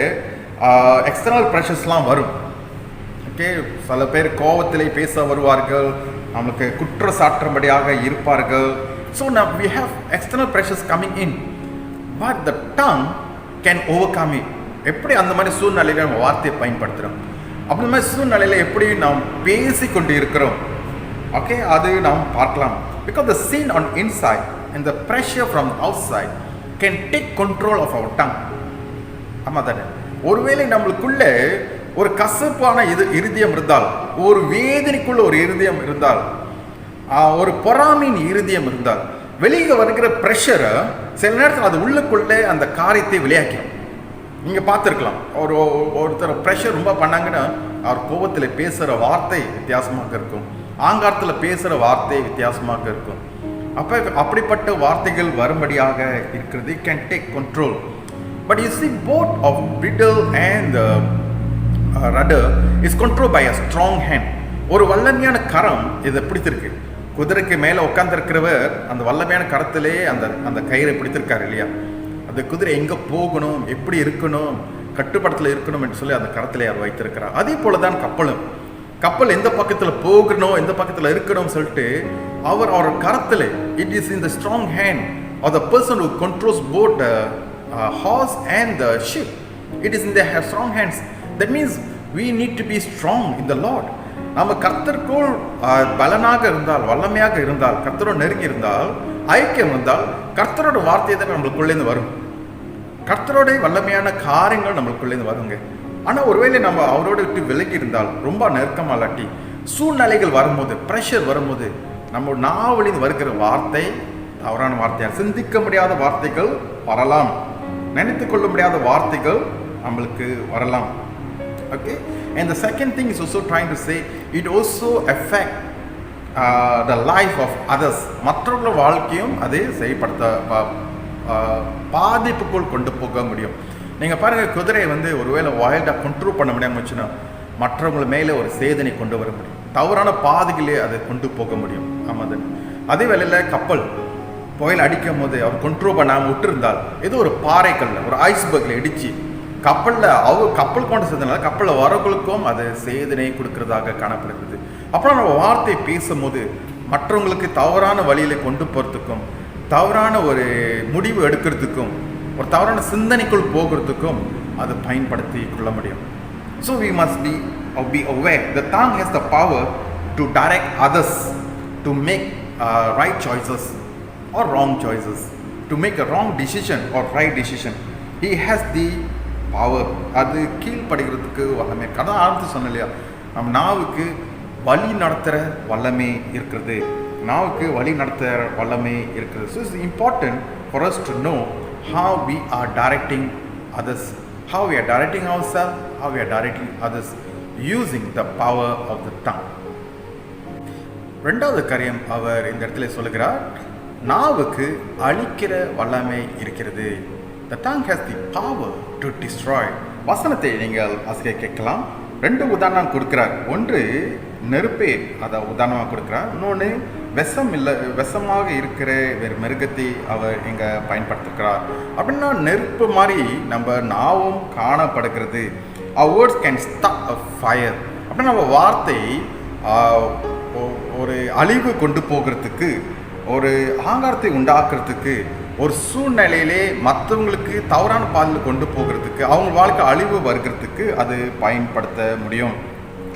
எக்ஸ்டர்னல் ப்ரெஷர்ஸ்லாம் வரும். ஓகே, சில பேர் கோபத்திலே பேச வருவார்கள், நம்மளுக்கு குற்றச்சாட்டும்படியாக இருப்பார்கள். So we have external pressures coming in, but the tongue can overcome it. எப்படி அந்த மாதிரி சூழ்நிலையில் நம்ம வார்த்தையை பயன்படுத்துகிறோம், அப்படி மாதிரி சூழ்நிலையில் எப்படி நாம் பேசி கொண்டு இருக்கிறோம், ஓகே, அது நாம் பார்க்கலாம். Because the sin on inside and the pressure from outside can take control of our tongue. ஆமாம் தானே? ஒருவேளை நம்மளுக்குள்ள ஒரு கசப்பான இருதயம் இருந்தால், ஒரு வேதனைக்குள்ள ஒரு இருதயம் இருந்தால், ஒரு பொறாமையின் இருதயம் இருந்தால், வெளியே வருகிற ப்ரெஷரை சில நேரத்தில் அது உள்ளுக்குள்ளே அந்த காரியத்தை விளையாக்கும். நீங்கள் பார்த்துருக்கலாம், ஒருத்தர் ப்ரெஷர் ரொம்ப பண்ணாங்கன்னா அவர் கோபத்தில் பேசுகிற வார்த்தை வித்தியாசமாக இருக்கும், ஆங்காரத்தில் பேசுகிற வார்த்தை வித்தியாசமாக இருக்கும். அப்போ அப்படிப்பட்ட வார்த்தைகள் வரும்படியாக இருக்கிறது. It can take control. But you see, both of bridle and rudder is controlled by a strong hand. ஒரு வல்லமையான கரம் இதை பிடித்திருக்கு. குதிரைக்கு மேலே உட்கார்ந்துருக்கிறவர் அந்த வல்லமையான கரத்திலே அந்த கயிறை பிடித்திருக்காரு இல்லையா? அந்த குதிரை எங்கே போகணும், எப்படி இருக்கணும், கட்டுப்படத்தில் இருக்கணும் என்று சொல்லி அந்த கரத்திலே அவர் வைத்திருக்கிறார். அதே போல தான் கப்பலும். கப்பல் எந்த பக்கத்தில் போகணும், எந்த பக்கத்தில் இருக்கணும்னு சொல்லிட்டு அவர் கரத்தில், it is in the strong hand of the person who controls both the horse and the ship. It is in their strong hands. That means we need to be strong in the Lord. நம்ம கர்த்தருக்குள் பலனாக இருந்தால், வல்லமையாக இருந்தால், கர்த்தரோட நெருங்கி இருந்தால், ஐக்கியம் இருந்தால், கர்த்தரோட வார்த்தை தான் நம்மளுக்குள்ளேருந்து வரும். கர்த்தரோட வல்லமையான காரியங்கள் நம்மளுக்குள்ளேருந்து வருங்க. ஆனால் ஒருவேளை நம்ம அவரோட விட்டு விலகி இருந்தால், ரொம்ப நெருக்கமாக இல்லாட்டி, சூழ்நிலைகள் வரும்போது, ப்ரெஷர் வரும்போது, நம்ம நாவலில் வருகிற வார்த்தை தவறான வார்த்தையாக, சிந்திக்க முடியாத வார்த்தைகள் வரலாம், நினைத்து கொள்ள முடியாத வார்த்தைகள் நம்மளுக்கு வரலாம். Okay, and the second thing is also trying to say it also affect the life of others. மற்றவர்களோட வாழ்க்கையும் அதை செயல்படுத்த பாதிப்புக்குள் கொண்டு போக முடியும். நீங்கள் பாருங்கள், குதிரையை ஒருவேளை வைல்டாக கண்ட்ரோல் பண்ண முடியாமல் வச்சுன்னா மற்றவங்கள மேலே ஒரு சேதனை கொண்டு வர முடியும். தவறான பாதைகளே அதை கொண்டு போக முடியும். ஆமாம், அதே வேளையில் கப்பல் புயல் அடிக்கும் போது அவர் கண்ட்ரோல் பண்ணாமல் விட்டுருந்தால் ஏதோ ஒரு பாறைக்கல்ல ஒரு ஐஸ்பர்கில் இடித்து கப்பல் கொண்டு சேர்ந்தனால கப்பலில் வரவங்களுக்கும் அது சேதனை கொடுக்கறதாக காணப்படுகிறது. அப்புறம் நம்ம வார்த்தை பேசும்போது மற்றவங்களுக்கு தவறான வழியில் கொண்டு போகிறதுக்கும் தவறான ஒரு முடிவு எடுக்கிறதுக்கும் ஒரு தவறான சிந்தனைக்குள் போகிறதுக்கும் அது பயன்படுத்தி கொள்ள முடியும். So we must be aware. The tongue has the power to direct others to make right choices or wrong choices, to make a wrong decision or right decision. He has the power. அது கீழ்ப்படுகிறதுக்கு வல்லமை. கடன் ஆரம்பித்து சொன்ன இல்லையா, நம்ம நாவுக்கு வழி நடத்துகிற வல்லமை இருக்கிறது. நாவுக்கு வழி நடத்துகிற வல்லமை இருக்கிறது. So it's important for us to know how we are directing others, how we are directing ourselves, how we are directing others using the power of the tongue. ரெண்டாவது காரியம் அவர் இந்த இடத்துல சொல்லுகிறார், நாவுக்கு அழிக்கிற வல்லமை இருக்கிறது. The tongue has the power to destroy. வசனத்தை நீங்கள் ஆசிரியர் கேட்கலாம். 2 உதாரணம் கொடுக்கிறார். ஒன்று நெருப்பே அதை உதாரணமாக கொடுக்கிறார். இன்னொன்று விஷமாக இருக்கிற வேறு மிருகத்தை அவர் இங்கே பயன்படுத்துகிறார். அப்படின்னா நெருப்பு மாதிரி நம்ம நாவும் காணப்படுகிறது. Our words can start a fire. அப்படின்னா நம்ம வார்த்தை ஒரு அழிவு கொண்டு போகிறதுக்கு, ஒரு ஆங்காரத்தை உண்டாக்குறதுக்கு, ஒரு சூழ்நிலையிலே மற்றவங்களுக்கு தவறான பாதையில் கொண்டு போகிறதுக்கு, அவங்க வாழ்க்கை அழிவு வருகிறதுக்கு அது பயன்படுத்த முடியும்.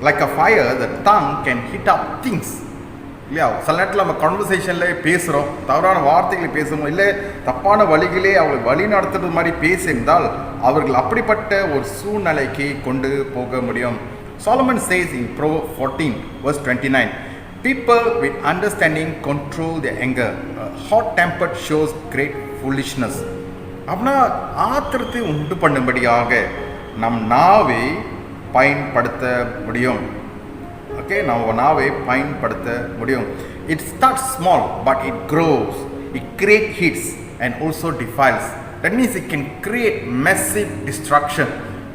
Like a fire, the tongue can heat up things. இல்லையா, சில நேரத்தில் நம்ம கான்வர்சேஷனில் பேசுகிறோம், தவறான வார்த்தைகளை பேசுவோம், இல்லை தப்பான வழிகளே அவங்களுக்கு வழி நடத்துறது மாதிரி பேசியிருந்தால் அவர்கள் அப்படிப்பட்ட ஒரு சூழ்நிலைக்கு கொண்டு போக முடியும். Solomon says in Proverbs 14 verse 29, people with understanding control their anger. Hot-tempered shows great foolishness. அப்படின்னா ஆத்திரத்தை உண்டு பண்ணும்படியாக நம் நாவை பயன்படுத்த முடியும். ஓகே, நம்ம நாவை பயன்படுத்த முடியும். It starts small but it grows. It creates hits and also defiles. That means it can create massive destruction.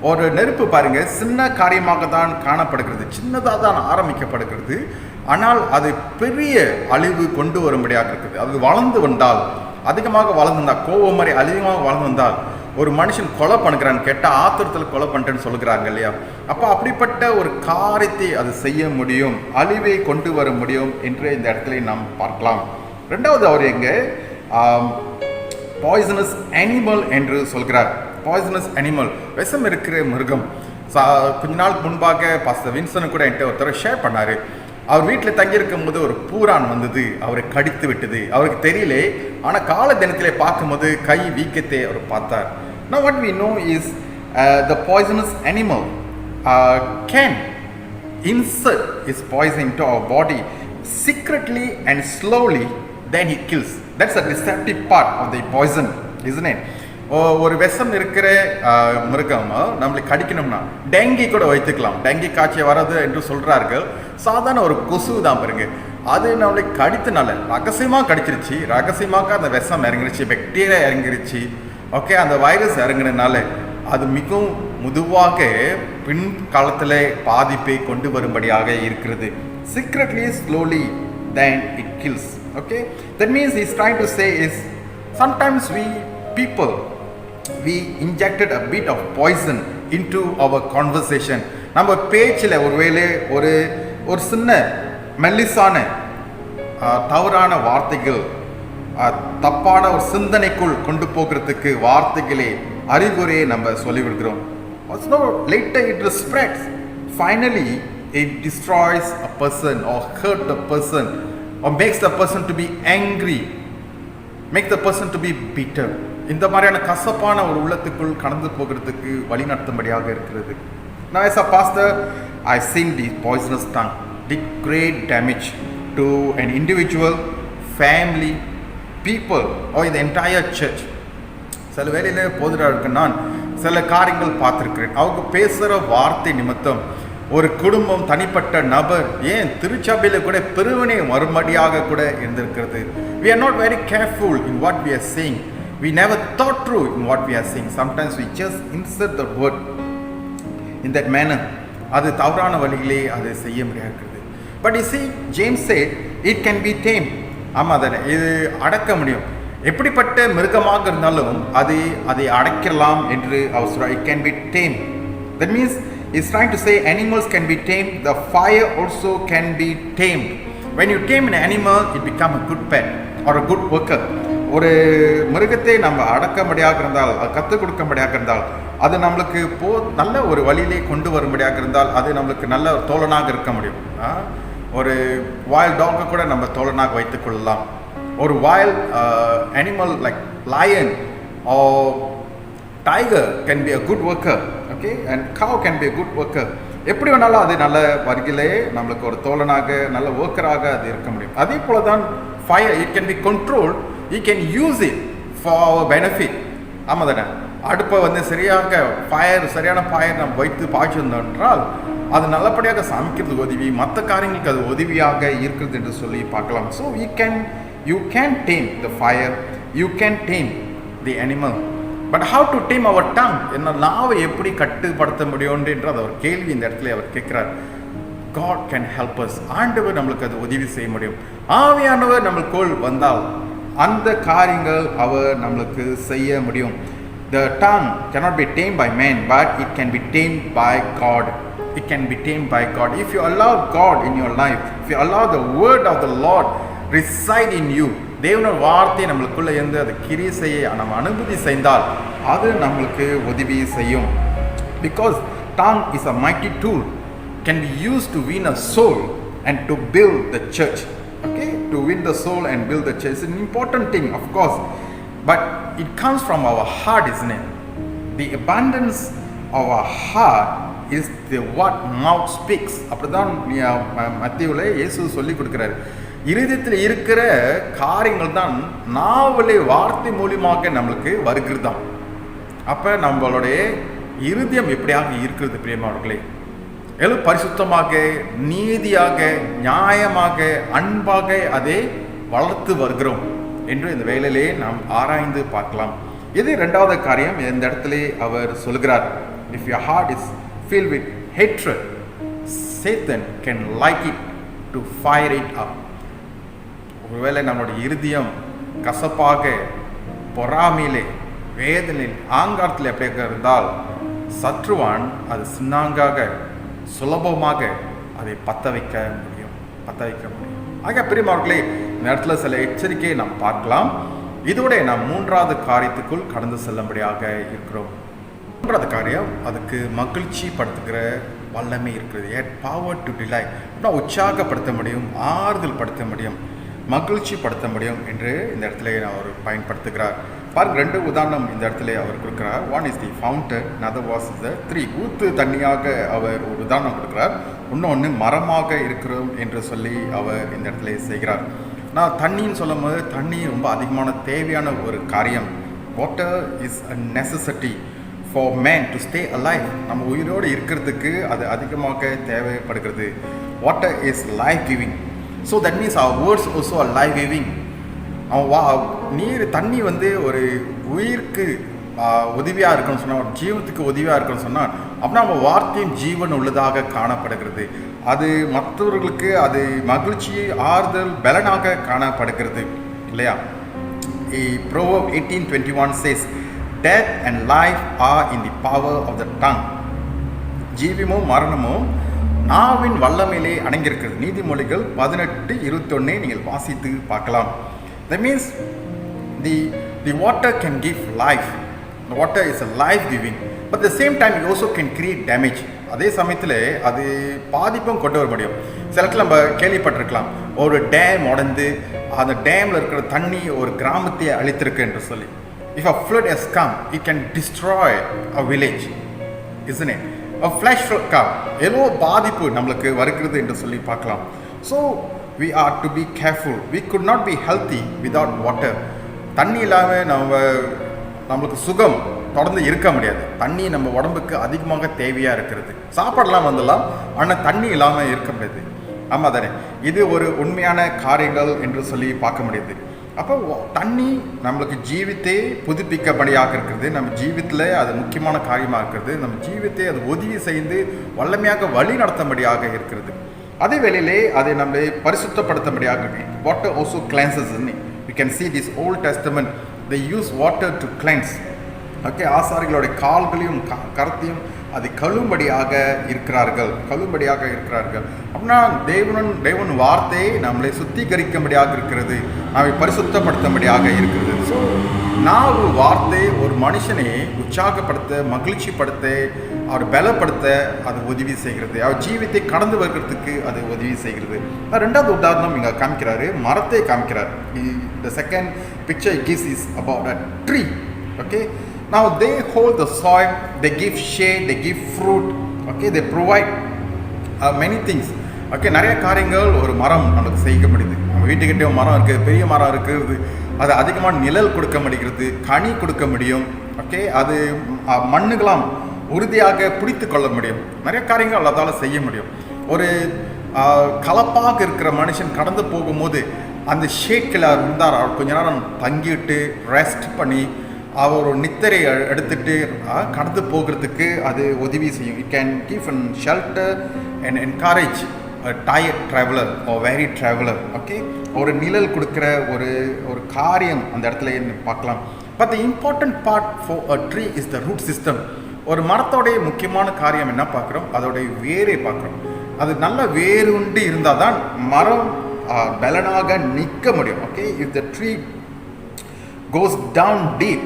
ஒரு நெருப்பு பாருங்க, சின்ன காரியமாக தான் காணப்படுகிறது, சின்னதாக தான் ஆரம்பிக்கப்படுகிறது, ஆனால் அது பெரிய அழிவு கொண்டு வரும்படியாக இருக்குது. அது வளர்ந்து வந்தால், அதிகமாக வளர்ந்து வந்தால், கோபம் மாதிரி அதிகமாக வளர்ந்து வந்தால், ஒரு மனுஷன் கொலை பண்ணுறான்னு கேட்டால் ஆத்திரத்தில் கொலை பண்ணிட்டேன்னு சொல்லுகிறாங்க இல்லையா. அப்போ அப்படிப்பட்ட ஒரு காரியத்தை அது செய்ய முடியும், அழிவை கொண்டு வர முடியும் என்று இந்த இடத்துல நாம் பார்க்கலாம். ரெண்டாவது அவர் எங்கே பாய்சனஸ் அனிமல் என்று சொல்கிறார். பாய்சனஸ் அனிமல், விஷம் இருக்கிற மிருகம். கொஞ்ச நாளுக்கு முன்பாக பாஸ்டர் வின்சன் கூட என்கிட்ட ஒருத்தர் ஷேர் பண்ணார். அவர் வீட்டில் தங்கியிருக்கும் போது ஒரு பூரான் வந்தது, அவரை கடித்து விட்டது. அவருக்கு தெரியல, ஆனால் கால தினத்திலே பார்க்கும்போது கை வீக்கத்தை அவர் பார்த்தார். Now what we know is the poisonous animal can insert its poison into our body secretly and slowly, then he kills. That's a deceptive part of the poison, isn't it? ஒரு விஷம் இருக்கிற மிருகம் நம்மளை கடிக்கணும்னா டெங்கி கூட வைத்துக்கலாம். Dengue காய்ச்சல் வராது என்று சொல்கிறார்கள். சாதாரண ஒரு கொசு தான் பாருங்க, அது நம்மளை கடித்தனால ரகசியமாக கடிச்சிருச்சு, ரகசியமாக அந்த விஷம் இறங்கிருச்சு, பாக்டீரியா இறங்கிருச்சு. ஓகே, அந்த வைரஸ் இறங்கினால அது மிகவும் மெதுவாக பின் காலத்தில் பாதிப்பை கொண்டு வரும்படியாக இருக்கிறது. Secretly, slowly, then it kills. Okay, that means he's trying to say is sometimes we injected a bit of poison into our conversation. நம்ம பேச்சில் ஒருவேளை ஒரு சின்ன மெல்லிசான தவறான வார்த்தைகள், தப்பான ஒரு சிந்தனைக்குள் கொண்டு போகிறதுக்கு வார்த்தைகளே அறிகுறியை நம்ம சொல்லிவிடுகிறோம். Later it spreads. Finally it destroys a person or hurt the person or makes the person to be angry, makes the person to be bitter. இந்த மாதிரியான கசப்பான ஒரு உள்ளத்துக்குள் கடந்து போகிறதுக்கு வழி நடத்தும்படியாக இருக்கிறது. Now as a pastor, I seen the poisonous tongue did great damage to an individual, family, people or in the entire church. சில வேளையில் போதுறாருக்கு நான் சில காரியங்கள் பார்த்துருக்கிறேன். அவங்க பேசுகிற வார்த்தை நிமித்தம் ஒரு குடும்பம், தனிப்பட்ட நபர், ஏன் திருச்சபையில் கூட பிரிவினை மறுபடியாக கூட இருந்திருக்கிறது. We are not very careful in what we are saying. We never thought through in what we are saying. Sometimes we just insert the word in that manner. அது தவறான வழியிலே அதை செய்ய முடியாது. But you see, James said, it can be tamed. ஆமாம் தானே, இது அடக்க முடியும். எப்படிப்பட்ட மிருகமாக இருந்தாலும் அதை அடக்கலாம் என்று அவர் சொல்றார். It can be tamed. That means he's trying to say animals can be tamed. The fire also can be tamed. When you tame an animal, it becomes a good pet or a good worker. ஒரு மிருகத்தை நம்ம அடக்கம்படியாக இருந்தால், அது கற்றுக் கொடுக்கும்படியாக இருந்தால், அது நம்மளுக்கு நல்ல ஒரு வழியிலே கொண்டு வரும்படியாக இருந்தால், அது நம்மளுக்கு நல்ல ஒரு தோழனாக இருக்க முடியும். ஒரு வைல்ட் டாக்கை கூட நம்ம தோழனாக வைத்துக் கொள்ளலாம். ஒரு wild animal like lion or tiger can be a good worker. Okay, and cow can be a good worker. எப்படி வேணாலும் அது நல்ல வரிகளே நம்மளுக்கு ஒரு தோழனாக நல்ல ஒர்க்கராக அது இருக்க முடியும். அதே போல தான் fire, it can be control, you can use it for our benefit. ஆமாம் தானே, அடுப்பை சரியான ஃபயர் நம்ம வைத்து பாய்ச்சிருந்தோம் என்றால் அது நல்லபடியாக சமைக்கிறதுக்கு உதவி, மற்ற காரியங்களுக்கு அது உதவியாக இருக்கிறது என்று சொல்லி பார்க்கலாம். So you can tame the fire, you can tame the animal. But how to tame our tongue? என்ன நாவை எப்படி கட்டுப்படுத்த முடியும்ன்ற ஒரு கேள்வி இந்த இடத்துல அவர் கேட்கிறார். God can help us. ஆண்டவர் நம்மளுக்கு அது உதவி செய்ய முடியும். ஆவியானவர் நம்மளுக்குள் வந்தால் அந்த காரியங்கள் அவர் நம்மளுக்கு செய்ய முடியும். The tongue cannot be tamed by man, but it can be tamed by God. It can be tamed by God. If you allow God in your life, if you allow the word of the Lord reside in you, தேவனோட வார்த்தை நம்மளுக்குள்ள இருந்து அது கிரியை செய்ய நம்ம அனுமதி செய்தால் அது நம்மளுக்கு உதவி செய்யும். Because tongue is a mighty tool, can be used to win a soul and to build the church. Okay, to win the soul and build the church is an important thing, of course, but it comes from our heart, isn't it? The abundance of our heart is the what mouth speaks. அப்படிதான் மத்தேயுல இயேசு சொல்லி கொடுக்கிறார். இருதயத்தில் இருக்கிற காரியங்கள் தான் நாவலே வார்த்தை மூலியமாக நம்மளுக்கு வருகிறது தான். அப்போ நம்மளுடைய இருதயம் எப்படியாக இருக்கிறது பிரியமானவர்களே? எவ்வளவு பரிசுத்தமாக, நீதியாக, நியாயமாக, அன்பாக அதை வளர்த்து வருகிறோம் என்று இந்த வேளையிலே நாம் ஆராய்ந்து பார்க்கலாம். இது இரண்டாவது காரியம் இந்த இடத்துல அவர் சொல்கிறார். If your heart is filled with hatred, Satan can like it to fire it up. ஒருவேளை நம்மளுடைய இருதயம் கசப்பாக, பொறாமையிலே, வேதனையில், ஆங்காரத்தில் எப்படியாக இருந்தால் சத்ருவான் அது சின்னாங்காக, சுலபமாக அதை பற்ற வைக்க முடியும். ஆக பிரியமானவர்களே, இந்த இடத்துல சில எச்சரிக்கையை நாம் பார்க்கலாம். இதோட நாம் மூன்றாவது காரியத்துக்குள் கடந்து செல்லும்படியாக இருக்கிறோம். மூன்றாவது காரியம், அதுக்கு மகிழ்ச்சி படுத்துகிற வல்லமை இருக்கிறது. பவர் டு டிலைட், உற்சாகப்படுத்த முடியும், ஆறுதல் படுத்த முடியும், மகிழ்ச்சி படுத்த முடியும் என்று இந்த இடத்துல அவர் பயன்படுத்துகிறார். பாருங்க, ரெண்டு உதாரணம் இந்த இடத்துல அவர் கொடுக்கிறார். One is the fountain, another was the tree. ஊத்து தண்ணியாக அவர் ஒரு உதாரணம் கொடுக்கிறார். இன்னொன்று மரமாக இருக்கிறோம் என்று சொல்லி அவர் இந்த இடத்துல செய்கிறார். நான் தண்ணின்னு சொல்லும் போது தண்ணி ரொம்ப அதிகமான தேவையான ஒரு காரியம். Water is a necessity for man to stay alive. நம்ம உயிரோடு இருக்கிறதுக்கு அது அதிகமாக தேவைப்படுகிறது. Water is life giving. So that means our words also are life giving. தண்ணி ஒரு உயிருக்கு உதவியாக இருக்குன்னு சொன்னால், ஜீவனத்துக்கு உதவியாக இருக்குன்னு சொன்னால், அப்படின்னா நம்ம வார்த்தையும் ஜீவன் உள்ளதாக காணப்படுகிறது. அது மற்றவர்களுக்கு அது மகிழ்ச்சி, ஆறுதல், பலனாக காணப்படுகிறது இல்லையா? Proverb 18:21 says, death and life are in the power of the tongue. ஜீவமும் மரணமும் நாவின் வல்லமையிலே அடங்கியிருக்கிறது. நீதிமொழிகள் 18:21 நீங்கள் வாசித்து பார்க்கலாம். That means the water can give life. The water is a life giving, but at the same time it also can create damage. அதே சமயத்தில் அது பாதிப்பும் கொண்டு வர முடியும். சில இடத்துல நம்ம கேள்விப்பட்டிருக்கலாம், ஒரு டேம் உடைந்து அந்த டேமில் இருக்கிற தண்ணி ஒரு கிராமத்தை அழித்திருக்கு என்று சொல்லி. If a flood has come, it can destroy a village, isn't it? A flash flood come, எவ்வளோ பாதிப்பு நம்மளுக்கு வருகிறது என்று சொல்லி பார்க்கலாம். So we are to be careful. We could not be healthy without water. தண்ணி இல்லாமல் நம்மளுக்கு சுகம் தொடர்ந்து இருக்க முடியாது. தண்ணி நம்ம உடம்புக்கு அதிகமாக தேவையாக இருக்கிறது. சாப்பாடெல்லாம் வந்துடலாம், ஆனால் தண்ணி இல்லாமல் இருக்க முடியாது. ஆமாம் தானே, இது ஒரு உண்மையான காரியங்கள் என்று சொல்லி பார்க்க முடியுது. அப்போ தண்ணி நம்மளுக்கு ஜீவித்தை புதுப்பிக்கபடியாக இருக்கிறது. நம்ம ஜீவித்தில் அது முக்கியமான காரியமாக இருக்கிறது. நம்ம ஜீவித்தை அது உதவி செய்து வல்லமையாக வழி நடத்தும்படியாக இருக்கிறது. அதே வேளையிலே அதை நம்மை பரிசுத்தப்படுத்தும்படியாக water also cleanses. You can see this Old Testament, they use water to cleanse. Okay, ஆசாரிகளுடைய கால்களையும் கரத்தையும் அது கழும்படியாக இருக்கிறார்கள். அப்படின்னா தேவன் வார்த்தை நம்மளை சுத்திகரிக்கும்படியாக இருக்கிறது, நம்மை பரிசுத்தப்படுத்தும்படியாக இருக்கிறது. ஸோ நாவு வார்த்தை ஒரு மனுஷனை உற்சாகப்படுத்த, மகிழ்ச்சிப்படுத்த, அவர் பலப்படுத்த அது உதவி செய்கிறது. அவர் ஜீவித்தை கடந்து வருகிறதுக்கு அது உதவி செய்கிறது. ரெண்டாவது உதாரணம் இங்கே காமிக்கிறாரு, மரத்தை காமிக்கிறார். The second picture he gives is about a tree. Okay, now they hold the soil, they give shade, they give fruit. Okay, they provide many things. Okay, நிறைய காரியங்கள் ஒரு மரம் நமக்கு செய்ய முடியுது. நம்ம வீட்டுக்கிட்டே மரம் இருக்குது, பெரிய மரம் இருக்குது, அது அதிகமான நிழல் கொடுக்க முடிகிறது, கனி கொடுக்க முடியும். ஓகே, அது மண்ணுகளாம் உறுதியாக பிடித்து கொள்ள முடியும். நிறைய காரியங்கள் அதால் செய்ய முடியும். ஒரு கலப்பாக இருக்கிற மனுஷன் கடந்து போகும்போது அந்த ஷேக்கில் இருந்தார், அவர் கொஞ்ச நேரம் தங்கிட்டு ரெஸ்ட் பண்ணி அவர் ஒரு நித்திரை எடுத்துட்டு கடந்து போகிறதுக்கு அது உதவி செய்யும். It can give and shelter and encourage tired traveller ஒரு வெரி ட்ராவலர். ஓகே, ஒரு நிழல் கொடுக்குற ஒரு காரியம் அந்த இடத்துல பார்க்கலாம். But the important part for a tree is the root system. ஒரு மரத்தோடைய முக்கியமான காரியம் என்ன பார்க்குறோம்? அதோடைய வேரை பார்க்குறோம். அது நல்ல வேருண்டு இருந்தால் தான் மரம் பலனாக நிற்க முடியும். Okay, if the tree goes down deep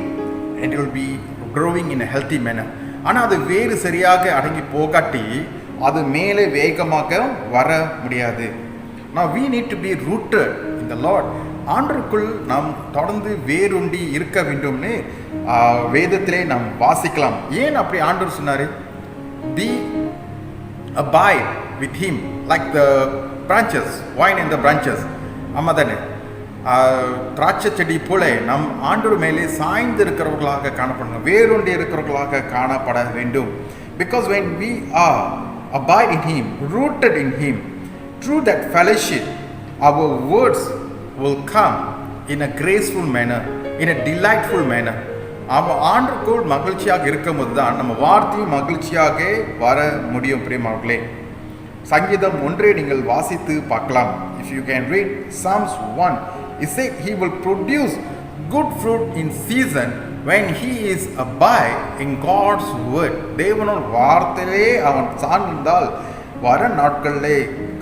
and it will be growing in a healthy manner. ஆனால் அது வேறு சரியாக அடங்கி போகாட்டி அது மேலே வேகமாக வர முடியாது. Now we need to be rooted in the Lord. ஆண்டவருக்குள் நாம் தொடர்ந்து வேருண்டி இருக்க வேண்டும்னு வேதத்திலே நாம் வாசிக்கலாம். ஏன் அப்படி ஆண்டவர் சொன்னார்? Be abide with him like the branches, wine in the branches. ஆமாம் தானே, திராட்சை செடி போல நம் ஆண்டவர் மேலே சாய்ந்து இருக்கிறவர்களாக காணப்படணும், வேறுண்டி இருக்கிறவர்களாக காணப்பட வேண்டும். Because when we are abide in him, rooted in him, through that fellowship our words will come in a graceful manner, in a delightful manner. ஆண்டவருக்குள் மகிழ்ச்சியாக இருக்கும்போது தான் நம்ம வார்த்தையும் மகிழ்ச்சியாக வர முடியும். பிரியமானவர்களே, சங்கீதம் 1 நீங்கள் வாசித்து பார்க்கலாம். If you can read Psalms 1, it says he will produce good fruit in season when he is abide in God's word. தேவனோட வார்த்தையிலே அவன் சார்ந்தால் வர நாட்களிலே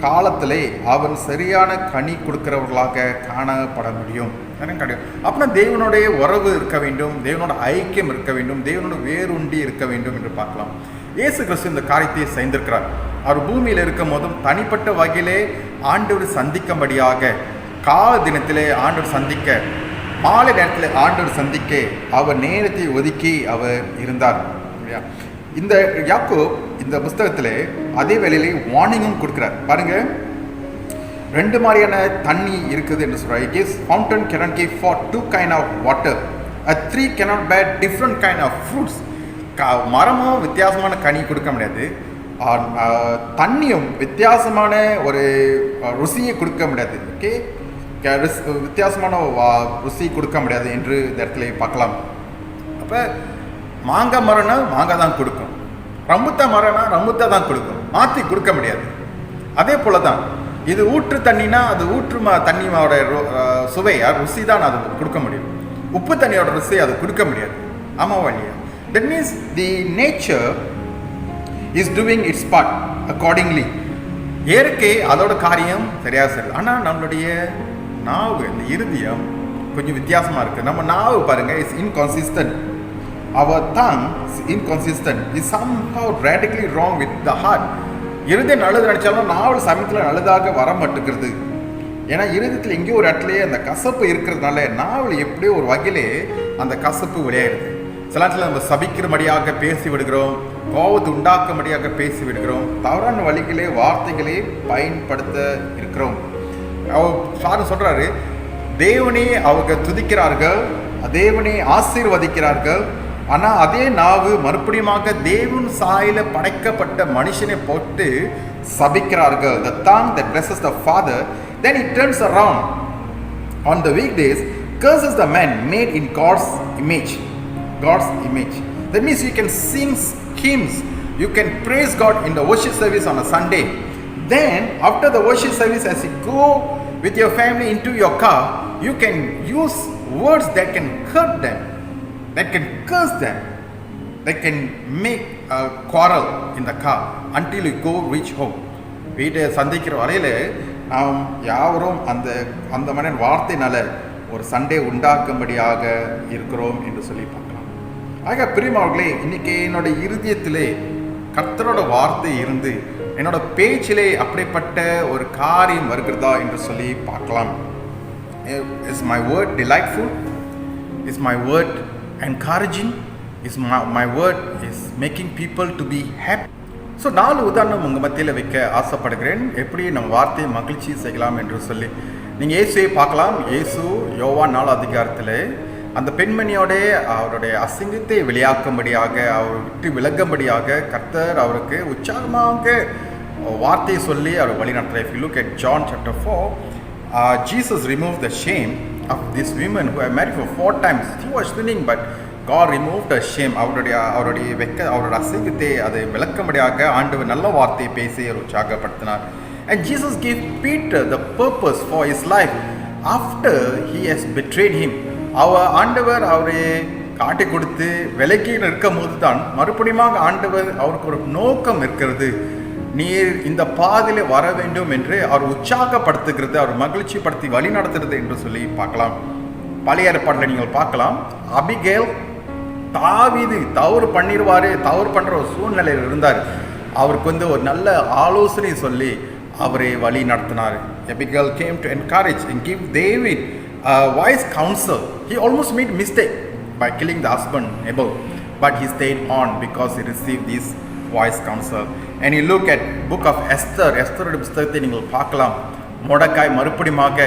காலத்திலே அவன் சரியான கனி கொடுக்கிறவர்களாக காணப்பட முடியும். அப்படின்னா தேவனுடைய உறவு இருக்க வேண்டும், தேவனோட ஐக்கியம் இருக்க வேண்டும், தேவனோட வேறுண்டி இருக்க வேண்டும் என்று பார்க்கலாம். இயேசு கிறிஸ்து இந்த காரியத்தை செய்திருக்கிறார். அவர் பூமியில் இருக்கும் போதும் தனிப்பட்ட வகையிலே ஆண்டவர் சந்திக்கும்படியாக கால தினத்திலே ஆண்டவர் சந்திக்க, மாலை நேரத்தில் ஆண்டவர் சந்திக்க அவர் நேரத்தை ஒதுக்கி அவர் இருந்தார். இந்த யாக்கோப் இந்த புஸ்தகத்தில் அதே வேளையிலே வார்னிங்கும் கொடுக்குறார். பாருங்க, 2 மாதிரியான தண்ணி இருக்குது என்று சொல்றார். It is fountain cannot give for 2 kind of water. A tree cannot bear different kind of fruits. மரமும் வித்தியாசமான கனி கொடுக்க முடியாது, தண்ணியும் வித்தியாசமான ஒரு ருசியை கொடுக்க முடியாது. ஓகே, வித்தியாசமான ருசி கொடுக்க முடியாது என்று இந்த இடத்துல பார்க்கலாம். அப்போ மாங்காய் மரம்னா மாங்காய் தான் கொடுக்கும், ரம்புத்தா மரம்னா ரம்புத்தா தான் கொடுக்கும், மாற்றி கொடுக்க முடியாது. அதே போல தான் இது ஊற்று தண்ணினா அது ஊற்று தண்ணியோட சுவையா ருசி தான் அது கொடுக்க முடியும், உப்பு தண்ணியோட ருசி அது கொடுக்க முடியாது. ஆமாவா இல்லையா? That means the nature is doing its part accordingly. இயற்கை அதோட காரியம் சரியா சரி. ஆனால் நம்மளுடைய நாவு, இந்த இருதயம் கொஞ்சம் வித்தியாசமாக இருக்குது. நம்ம நாவு பாருங்க, is inconsistent. Our tongue is inconsistent. Is somehow radically wrong with the heart. இருதயம் நல்லது நினைச்சாலும் நாவல் சமயத்தில் நல்லதாக வர மாட்டேங்கிறது. ஏன்னா இருதயத்தில் எங்கேயோ ஒரு இடத்துலையே அந்த கசப்பு இருக்கிறதுனால நாவல் எப்படியோ ஒரு வகையிலே அந்த கசப்பு விளையாடுது. சில நேரத்தில் நம்ம சபிக்கிறபடியாக பேசி விடுகிறோம், கோபத்தை உண்டாக்கும்படியாக பேசி விடுகிறோம், தவறான வழிகளே வார்த்தைகளே பயன்படுத்த இருக்கிறோம். அவர் சொல்றாரு, தேவனே அவங்க துதிக்கிறார்கள், தேவனே ஆசீர்வதிக்கிறார்கள், ஆனால் அதே நாவு மறுபடியுமாக தேவன் சாயில படைக்கப்பட்ட மனுஷனை போட்டு சபிக்கிறார்கள். The tongue that blesses the father, then it turns around on the weekdays, curses the man made in God's image. God's image. That means you can sing hymns, you can praise God in the worship service on a Sunday, Then after the worship service, as you go with your family into your car, you can use words that can hurt them, that can curse them, that can make a quarrel in the car until you go reach home. வீட்டை சந்திக்கிற வரையில் நாம் யாவரும் அந்த மனிதன் வார்த்தையினால ஒரு சண்டை உண்டாக்கும்படியாக இருக்கிறோம் என்று சொல்லி பார்க்கலாம். ஆக பிரியமானவர்களே, இன்னைக்கு என்னோட இருதயத்திலே கர்த்தரோட வார்த்தை இருந்து என்னோட பேச்சிலே அப்படிப்பட்ட ஒரு காரியம் வருகிறதா என்று சொல்லி பார்க்கலாம். Is my word delightful? Is my word encouraging? Is my word is making people to be happy? So 4 உதாரணம் உங்கள் மத்தியில் வைக்க ஆசைப்படுகிறேன், எப்படி நம்ம வார்த்தையை மகிழ்ச்சி செய்யலாம் என்று சொல்லி. நீங்கள் இயேசுவை பார்க்கலாம். இயேசு யோவான் 4 அதிகாரத்தில் அந்த பெண்மணியோட அவருடைய அசிங்கத்தை வெளியாக்கும்படியாக, அவர் விட்டு விலகும்படியாக கர்த்தர் அவருக்கு உற்சாகமாக வார்த்தையை சொல்லி அவர் வழி நடத்துகிறார். If you look at John chapter 4, Jesus removed the shame of this woman who had married for 4 times. She was sinning, but God removed the shame. அவருடைய அசிங்கத்தை அதை விளக்கும்படியாக ஆண்டவர் நல்ல வார்த்தையை பேசி அவர் உற்சாகப்படுத்தினார். And Jesus gave Peter the purpose for his life after he has betrayed him. ஆண்டவர் அவரை காட்டி கொடுத்து விலக்கி இருக்கும் போது தான் மறுபடியும் ஆண்டவர் அவருக்கு ஒரு நோக்கம் இருக்கிறது, நீர் இந்த பாதையில வர வேண்டும் என்று அவர் உற்சாகப்படுத்துகிறது, அவர் மகிழ்ச்சிப்படுத்தி வழி நடத்துகிறது என்று சொல்லி பார்க்கலாம். பழைய ஏற்பாட்டில் நீங்கள் பார்க்கலாம், அபிகேல் தாவீது தவறு பண்ற ஒரு சூழ்நிலையில் இருந்தார். அவருக்கு ஒரு நல்ல ஆலோசனை சொல்லி அவரை வழி நடத்தினார். Abigail came to encourage and give David a wise counsel. He almost made mistake by killing the husband Nabal, but he stayed on because he received this wise counsel. And you look at book of Esther. எஸ்தருடைய புத்தகத்தை நீங்கள் பார்க்கலாம். மொர்தெகாய் மறுபடியுமாக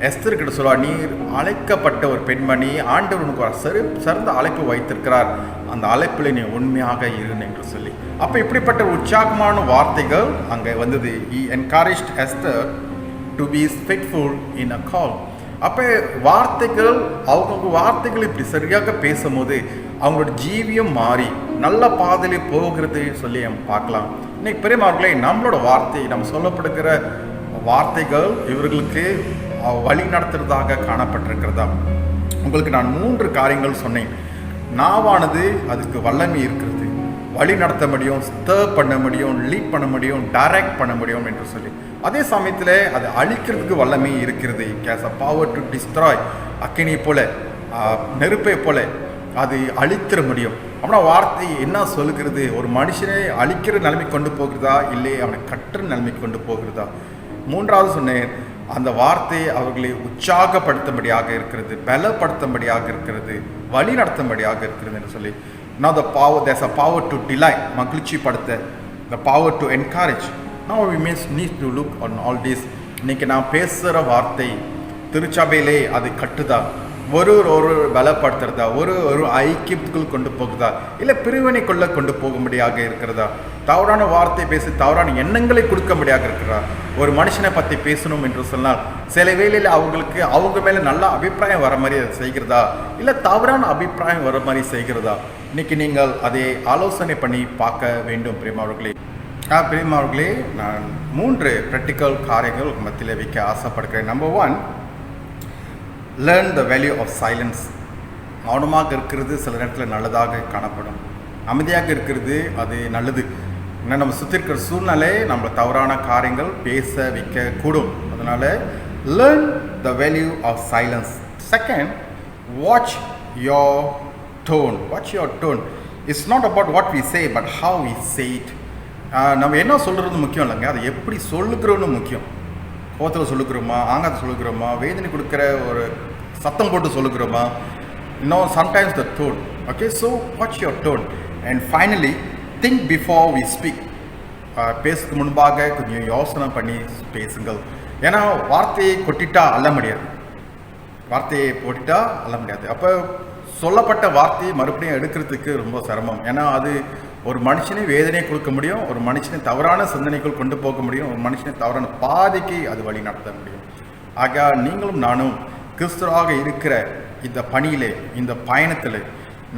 Esther கிட்ட சொல்வார், நீர் அழைக்கப்பட்ட ஒரு பெண்மணி, ஆண்டவர் உனக்கு ஒரு சிறந்த அழைப்பு வைத்திருக்கிறார், அந்த அழைப்பில் நீ உண்மையாக இரு என்று சொல்லி. அப்போ இப்படிப்பட்ட உற்சாகமான வார்த்தைகள் அங்கே வந்தது. He encouraged Esther to be faithful in a call. அப்போ வார்த்தைகள் வார்த்தைகள் இப்படி சரியாக பேசும்போது அவங்களோட ஜீவியம் மாறி நல்ல பாதையிலே போகிறது சொல்லி நம்ம பார்க்கலாம். இன்னைக்கு பெரியமார்களே, நம்மளோட வார்த்தை, நம்ம சொல்லப்படுகிற வார்த்தைகள் இவர்களுக்கு வழி நடத்துறதாக காணப்பட்டிருக்கிறதா. உங்களுக்கு நான் 3 காரியங்கள் சொன்னேன். நாவானது அதுக்கு வல்லமை இருக்கிறது, வழி நடத்த முடியும், ஸ்டர் பண்ண முடியும், லீட் பண்ண முடியும், டைரக்ட் பண்ண முடியும் என்று சொல்லி. அதே சமயத்தில் அது அழிக்கிறதுக்கு வல்லமை இருக்கிறது. It has a power to destroy. அக்கினி போல, நெருப்பை போல அது அழித்திர முடியும். அப்படின்னா வார்த்தை என்ன சொல்லுகிறது? ஒரு மனுஷனை அழிக்கிற நிலைமை கொண்டு போகிறதா, இல்லை அவனை கட்டுற நிலைமை கொண்டு போகிறதா? 3வது சொன்னேன், அந்த வார்த்தை அவர்களை உற்சாகப்படுத்தும்படியாக இருக்கிறது, பலப்படுத்தும்படியாக இருக்கிறது, வழி நடத்தும்படியாக இருக்கிறது என்று சொல்லி. Now there's a power to delight, மகிழ்ச்சிப்படுத்த, the power to encourage. Now we need to look on all this. இன்னைக்கு நான் பேசுகிற வார்த்தை திருச்சபையிலே அது கட்டுதா, ஒரு பலப்படுத்துறதா, ஒரு ஐக்கியத்துக்குள் கொண்டு போகுதா, இல்லை பிரிவினைக்குள்ள கொண்டு போகும்படியாக இருக்கிறதா? தவறான வார்த்தை பேசி தவறான எண்ணங்களை கொடுக்கும்படியாக இருக்கிறதா? ஒரு மனுஷனை பற்றி பேசணும் என்று சொன்னால் சில வேளையில் அவங்களுக்கு அவங்க மேலே நல்ல அபிப்பிராயம் வர மாதிரி அதை செய்கிறதா, இல்லை தவறான அபிப்பிராயம் வர மாதிரி செய்கிறதா? இன்னைக்கு நீங்கள் அதை ஆலோசனை பண்ணி பார்க்க வேண்டும். பிரியமானவர்களே, நான் 3 ப்ராக்டிக்கல் காரியங்கள் மத்தியில் வைக்க ஆசைப்படுகிறேன். Number 1, learn the value of silence. மௌனமாக இருக்கிறது சில நேரத்தில் நல்லதாக காணப்படும், அமைதியாக இருக்கிறது அது நல்லது. ஏன்னா நம்ம சுற்றி இருக்கிற சூழ்நிலை நம்மளை தவறான காரியங்கள் பேச வைக்க கூடும். அதனால் learn the value of silence. Second, watch your tone. It's not about what we say but how we say it. நம்ம என்ன சொல்கிறது முக்கியம் இல்லைங்க, அதை எப்படி சொல்லுகிறோன்னு முக்கியம். கோவத்தில் சொல்லுகிறோமா, ஆங்காரத்தை சொல்லுகிறோமா, வேதனை கொடுக்குற ஒரு சத்தம் போட்டு சொல்லுகிறோமா, இன்னும் sometimes the tone. Okay, so watch your tone. And finally, think before we speak. பேசுறதுக்கு முன்பாக கொஞ்சம் யோசனை பண்ணி பேசுங்கள். ஏன்னா வார்த்தையை கொட்டிட்டா அள்ள முடியாது, அப்போ சொல்லப்பட்ட வார்த்தையை மறுபடியும் எடுக்கிறதுக்கு ரொம்ப சிரமம். ஏன்னா அது ஒரு மனுஷனை வேதனையை கொடுக்க முடியும், ஒரு மனுஷனை தவறான சிந்தனைக்குள் கொண்டு போக முடியும், ஒரு மனுஷனை தவறான பாதைக்கு அது வழி நடத்த முடியும். ஆக நீங்களும் நானும் கிறிஸ்துவாக இருக்கிற இந்த பணியிலே, இந்த பயணத்தில்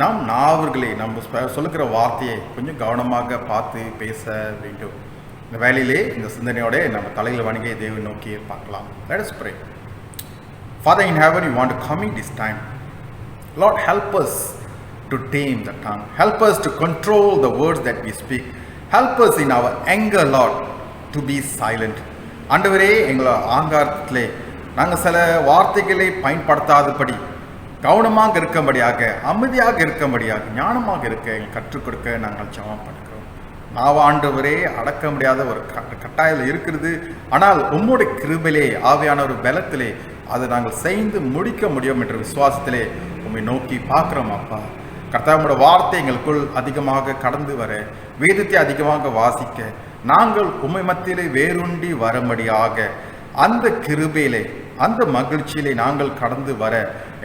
நாம் நாவர்களே நம்ம சொல்லுகிற வார்த்தையை கொஞ்சம் கவனமாக பார்த்து பேச வேண்டும். இந்த வேலையிலே இந்த சிந்தனையோட நம்ம தலையில் வணங்கி தேவனை நோக்கி பார்க்கலாம். Let us pray. Father in heaven, we want to commit this time. Lord, help us to tame the tongue. Help us to control the words that we speak. Help us in our anger, Lord, to be silent. ஆண்டவரே, எங்களோட ஆங்காரத்திலே நாங்கள் சில வார்த்தைகளை பயன்படுத்தாதபடி கவனமாக இருக்கும்படியாக, அமைதியாக இருக்கும்படியாக, ஞானமாக இருக்க எங்களுக்கு கற்றுக் கொடுக்க நாங்கள் ஜெபம் பண்ணுகிறோம். ஆண்டவரே, அடக்க முடியாத ஒரு கட்டாயம் இருக்கிறது. ஆனால் உம்முடைய கிருபையிலே, ஆவியான ஒரு பலத்திலே அதை நாங்கள் செய்து முடிக்க முடியும் என்ற விசுவாசத்திலே உம்மை நோக்கி பார்க்குறோம். அப்பா கர்த்தாவுடைய வார்த்தை எங்களுக்குள் அதிகமாக கடந்து வர, வேதத்தை அதிகமாக வாசிக்க, நாங்கள் உம்மை மத்தியிலே வேறுண்டி வரும்படியாக அந்த கிருபையிலே, அந்த மகிழ்ச்சியிலே நாங்கள் கடந்து வர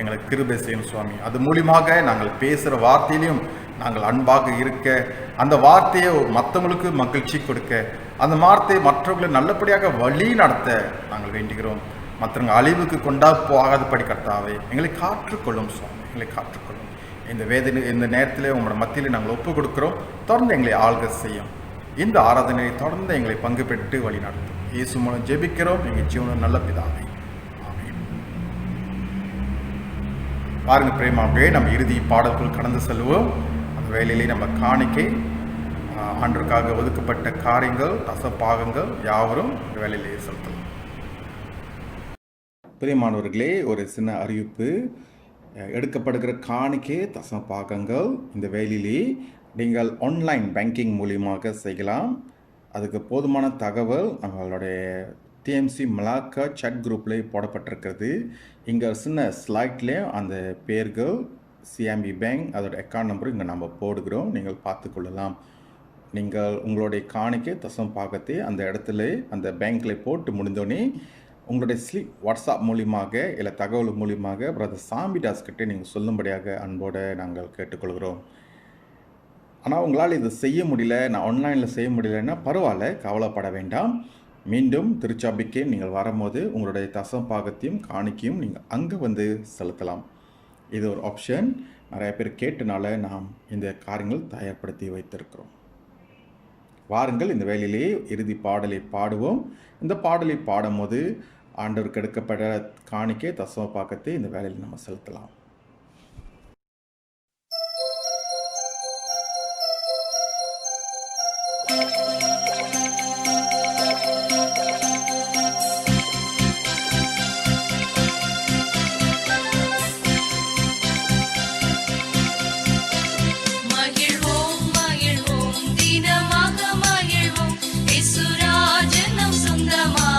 எங்களுக்கு கிருபை செய்யும் சுவாமி. அது மூலியமாக நாங்கள் பேசுகிற வார்த்தையிலையும் நாங்கள் அன்பாக இருக்க, அந்த வார்த்தையை மற்றவங்களுக்கு மகிழ்ச்சி கொடுக்க, அந்த வார்த்தையை மற்றவர்களை நல்லபடியாக வழி நடத்த நாங்கள் வேண்டுகிறோம். மற்றவங்க அழிவுக்கு கொண்டா போகாதபடி கர்த்தாவே எங்களை காற்றுக்கொள்ளும் சுவாமி, எங்களை காற்றுக்கொள்ளும். இந்த நேரத்தில் உங்களோட மத்தியில் நாங்கள் ஒப்பு கொடுக்கிறோம். தொடர்ந்து எங்களை ஆள்க செய்யும். இந்த ஆராதனையை தொடர்ந்து எங்களை பங்கு பெற்று வழி நடத்தும். இயேசு மூலம் ஜெபிக்கிறோம் எங்கள் ஜீவனம் நல்ல பிதாவே. பாருங்க பிரேமாவே, நம்ம இறுதி பாடல்கள் கடந்து செல்வோம். அந்த வேலையிலே நம்ம காணிக்கை, ஆண்டருக்காக ஒதுக்கப்பட்ட காரியங்கள், தசபாகங்கள் யாவரும் இந்த வேலையிலே செலுத்தலாம். பிரியமானவர்களே, ஒரு சின்ன அறிவிப்பு. எடுக்கப்படுகிற காணிக்கை, தசபாகங்கள் இந்த வேலையிலே நீங்கள் ஆன்லைன் பேங்கிங் மூலியமாக செய்யலாம். அதுக்கு போதுமான தகவல் நம்மளுடைய டிஎம்சி மலாக்கா சாட் குரூப்லேயே போடப்பட்டிருக்கிறது. இங்கே சின்ன ஸ்லைட்லேயும் அந்த பேர்கள், சிஎம்பி பேங்க், அதோட அக்கௌண்ட் நம்பரும் இங்கே நம்ம போடுகிறோம். நீங்கள் பார்த்துக்கொள்ளலாம். நீங்கள் உங்களுடைய காணிக்கை தசம் பாகத்தை அந்த இடத்துல அந்த பேங்க்கில் போட்டு முடிந்தோடனே உங்களுடைய ஸ்லிப் வாட்ஸ்அப் மூலியமாக இல்லை தகவல் மூலியமாக பிரதர் சாமிதாஸ் கிட்டே நீங்கள் சொல்லும்படியாக அன்போடு நாங்கள் கேட்டுக்கொள்கிறோம். ஆனால் உங்களால் இது செய்ய முடியல, நான் ஆன்லைனில் செய்ய முடியலன்னா பரவாயில்ல, கவலைப்பட வேண்டாம். மீண்டும் திருச்சாபிக்கே நீங்கள் வரும்போது உங்களுடைய தசம் பாகத்தையும் காணிக்கையும் நீங்கள் அங்கே வந்து செலுத்தலாம். இது ஒரு ஆப்ஷன். நிறைய பேர் கேட்டனால நாம் இந்த காரியங்கள் தயார்படுத்தி வைத்திருக்கிறோம். வாருங்கள், இந்த வேலையிலேயே இறுதி பாடலை பாடுவோம். இந்த பாடலை பாடும்போது ஆண்டவருக்கு எடுக்கப்பட்ட காணிக்கை தசம பாகத்தை இந்த வேலையில் நம்ம செலுத்தலாம். சொந்தமான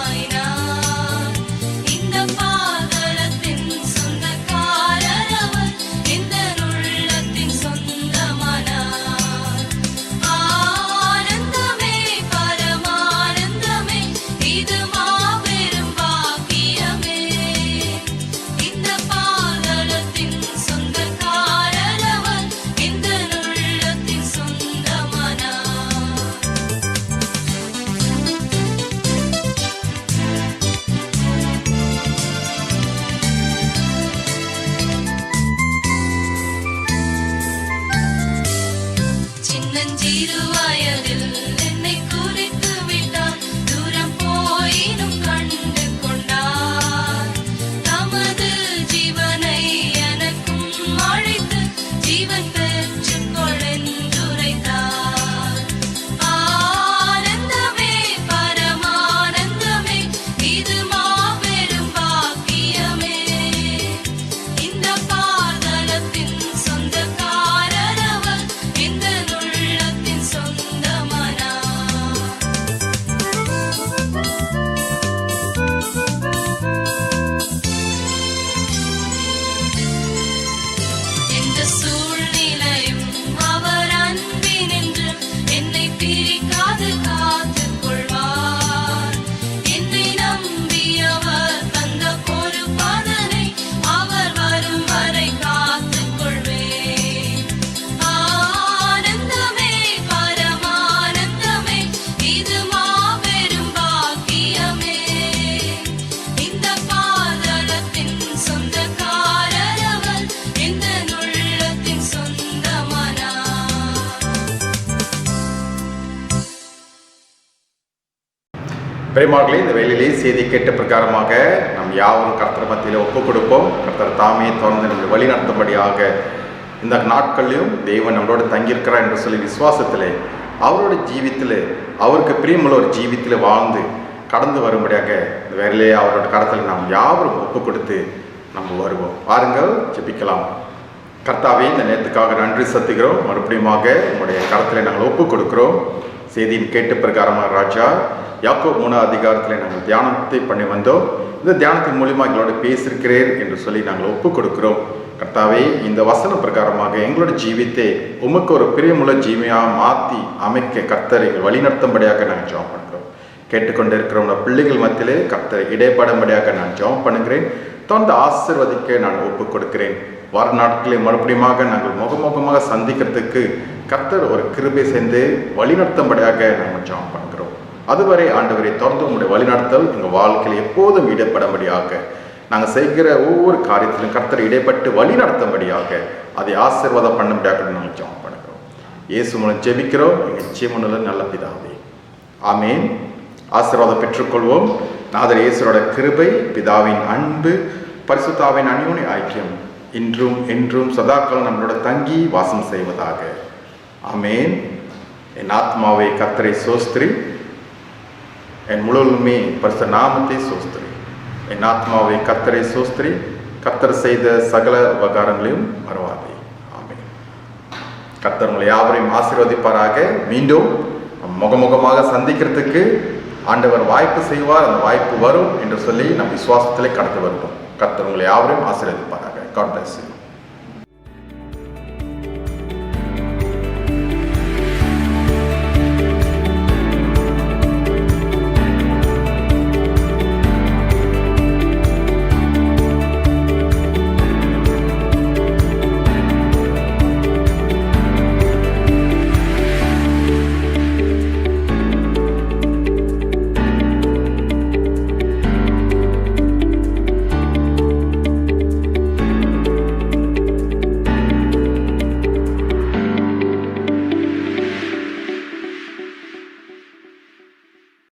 பிரியமானவர்களே, இந்த வேளையிலே செய்தி கேட்ட பிரகாரமாக நம் யாவரும் கர்த்தர் மத்தியில் ஒப்புக் கொடுப்போம். கர்த்தர் தாமே தொடர்ந்து நம்மை வழி நடத்தும்படியாக இந்த நாட்களிலும் தேவன் நம்மளோட தங்கியிருக்கிறார் என்று சொல்லி விசுவாசத்திலே அவரோட ஜீவித்தில் அவருக்கு பிரியமுள்ள ஒரு ஜீவித்தில் வாழ்ந்து கடந்து வரும்படியாக இந்த வேலையிலே அவரோட கரத்தில் நாம் யாவரும் ஒப்புக் கொடுத்து நம்ம வருவோம். பாருங்கள், ஜெபிக்கலாம். கர்த்தாவே, இந்த நேரத்துக்காக நன்றி செலுத்துகிறோம். மறுபடியுமாக உங்களுடைய கரத்தில் நாங்கள் ஒப்புக் கொடுக்கிறோம். செய்தியின் கேட்ட பிரகாரமாக ராஜா யாக்கோபு 3 அதிகாரத்தில் நாங்கள் தியானத்தை பண்ணி வந்தோம். இந்த தியானத்தின் மூலியமாக எங்களோட பேசியிருக்கிறேன் என்று சொல்லி நாங்கள் ஒப்புக் கொடுக்கிறோம். கர்த்தாவே, இந்த வசன பிரகாரமாக எங்களோட ஜீவித்தை உமக்கு ஒரு பிரியமுள்ள ஜீவியாக மாற்றி அமைக்க கர்த்தர் எங்கள் வழிநடத்தும்படியாக நாங்கள் ஜெபம் பண்ணுறோம். கேட்டுக்கொண்டு இருக்கிற பிள்ளைகள் மத்தியிலே கர்த்தர் இடைப்படும்படியாக நான் ஜெபம் பண்ணுகிறேன். தொடர்ந்து ஆசீர்வதிக்க நான் ஒப்புக் கொடுக்கிறேன். வர நாட்களில் மறுபடியுமாக நாங்கள் முகமுகமாக சந்திக்கிறதுக்கு கர்த்தர் ஒரு கிருபை சேர்ந்து வழிநடத்தும்படியாக நாங்கள் ஜெபம் பண்ணுகிறோம். அதுவரை ஆண்டவரை தொடர்ந்து உங்களுடைய வழிநடத்தல் எங்கள் வாழ்க்கையில் எப்போதும் ஈடுபடும்படியாக நாங்கள் செய்கிற ஒவ்வொரு காரியத்திலும் கர்த்தர் இடைப்பட்டு வழி நடத்தும்படியாக அதை ஆசீர்வாதம் பண்ணும்படியாக நாங்கள் ஜெபம் பண்ணுகிறோம். இயேசு மூலம் ஜெபிக்கிறோம் எங்கள் ஜீவனில் நல்ல பிதாவே, ஆமேன். ஆசீர்வாதம் பெற்றுக்கொள்வோம். நாதர் இயேசுவோட கிருபை, பிதாவின் அன்பு, பரிசுத்தாவின் அந்யோன்ய ஐக்கியம் இன்றும் என்றும் சதாக்காலம் நம்மளோட தங்கி வாசம் செய்வதாக. ஆமேன். என் ஆத்மாவை கர்த்தரை சோஸ்திரி, என் முழுவதுமே பரிசுத்த நாமத்தை சோஸ்திரி. என் ஆத்மாவை கர்த்தரை சோஸ்திரி, கர்த்தர் செய்த சகல உபகாரங்களையும் மறவாதே. ஆமென். கர்த்தர் உங்களை யாவரையும் ஆசீர்வதிப்பாராக. மீண்டும் முகமுகமாக சந்திக்கிறதுக்கு ஆண்டவர் வாய்ப்பு செய்வார். அந்த வாய்ப்பு வரும் என்று சொல்லி நம் விசுவாசத்திலே கடந்து வருவோம். கர்த்தர் உங்களை யாவரையும் ஆசீர்வதிப்பாராக. God bless you.